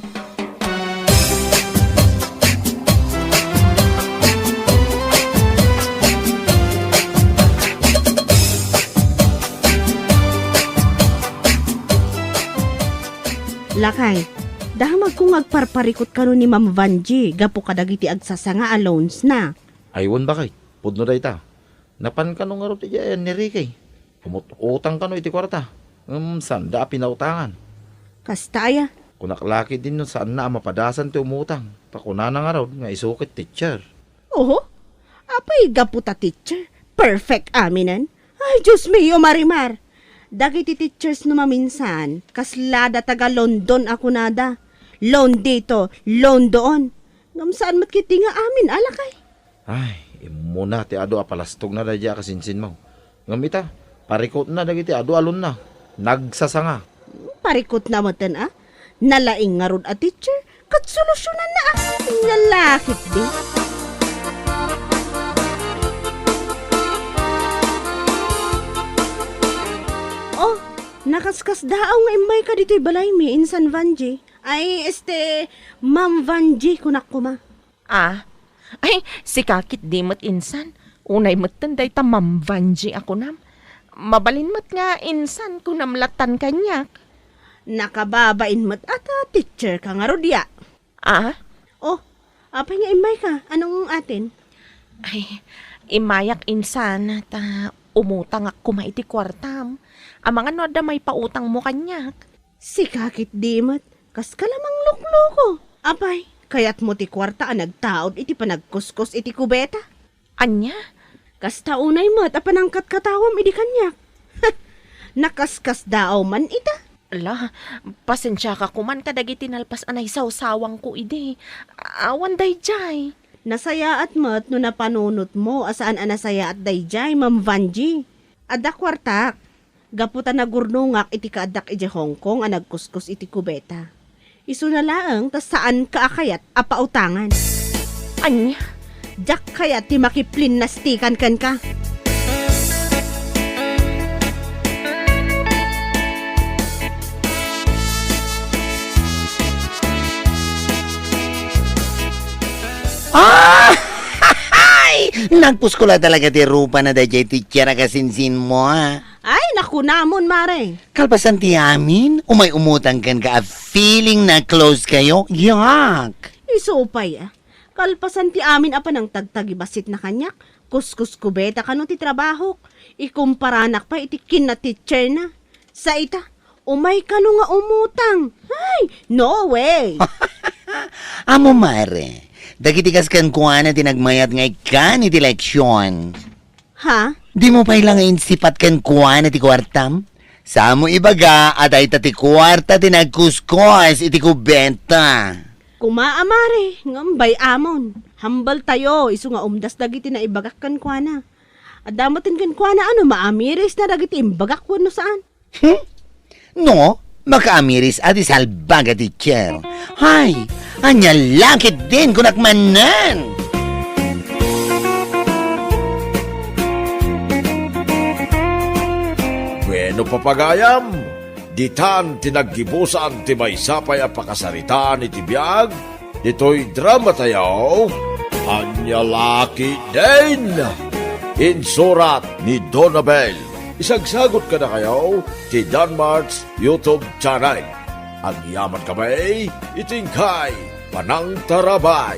Lakay, dahamag kung agparparikot ka ni Ma'am Vanji, gapo kadagiti agsasanga alones na. Aywan ba kay? Pudno da ita. Napan ka nung arot iti ni Ricky. Umutang ka no iti kwarta. Sanda pinautangan. Kastaya, Kunaklaki din no saan na mapadasan ti umutang. Pakuna na nga raw nga isukit teacher. oho, apay gapo ta teacher, perfect aminan. Ay, Diyos mio, Marimar. Dagiti teachers no maminsan, kaslada taga London ako nada. Loan dito, loan doon. Ngam saan mat kiti nga amin, alakay. Ay, imuna ti ado apalastog na dadya kasinsin mo. Ngamita, parikot na dagiti ado alon na. Nagsasanga. Parikot na matan nalaing nga rod a teacher, kat solusyonan na Nalakit di. Oh, nakaskas daaw nga imay ka dito'y balay mi, insan Vanji. Ay, Ma'am Vanji, kunak ko ma. Ay, si kakit di mat insan. Unay mat tanday ta Ma'am Vanji ako nam. Mabalin mat nga insan ko namlatan kanyak. Nakababain mat ata teacher ka nga rodya. Oh, apay nga imay ka, anong atin? Ay, imayak insan ta umutang ako maiti kwartam. Amang ano da may pautang mo kanyak. Si kakit di mat, kas ka lamang lukloko. Apay, kayat mo ti kwarta nagtaod iti panagkuskus iti kubeta. Anya? Kas taunay mat apanangkat katawam iti kanyak. Nakaskas daaw man ita. Ala, pasensya ka kuman kadagi tinalpas anay sawsawang ko ide. Awan day jay. Nasaya at mat no napanunot mo asaan anasaya at dayjay, Ma'am Vanji. Adda kwartak. Gaputa na gurnungak iti kaadak iti Hong Kong nagkuskus iti kubeta. Isu na laang tas saan ka akayat apautangan. Anya? Jak kayat ti makiplin nastikan kan ka. Nagpuskula talaga ti rupa na dayjay teacher kasinsin mo Ay, naku namon, mare. Kalpasan ti amin, umay umutang kan ka feeling na close kayo, yak. Isupay Kalpasan ti amin apa ng tagtagibasit na kanyak. Kuskus kubeta kano ti trabaho. Ikumparanak pa iti kin na teacher na. Sa ita, umay kano nga umutang. Ay, no way. Amo mare, dagitikas kan kuana tinagmayat nga ikan iti leksyon. Ha? Di mo pa ilangayin sipat kan kuana ti kwartam? Samo ibaga at ay tati kwarta tinagkuskos iti kubenta. Kumaamare, ngambay amon. Hambal tayo, isu nga umdas dagiti na ibagak kan kuana. Adamatin kan kuana maamiris na dagiti imbagak no saan. No, makaamiris at isalbaga teacher. Hay, anya lakit din kunakmanan. Bueno papagayam, ditan tinaggibusan ti maysapay a pakasaritaan iti biag, Dito'y drama tayo, Anyalaki din! Insurat ni Donabel. Isagsagot ka na kayo ti Danmarks YouTube channel. Ang yaman kamay, itingkay, panang tarabay.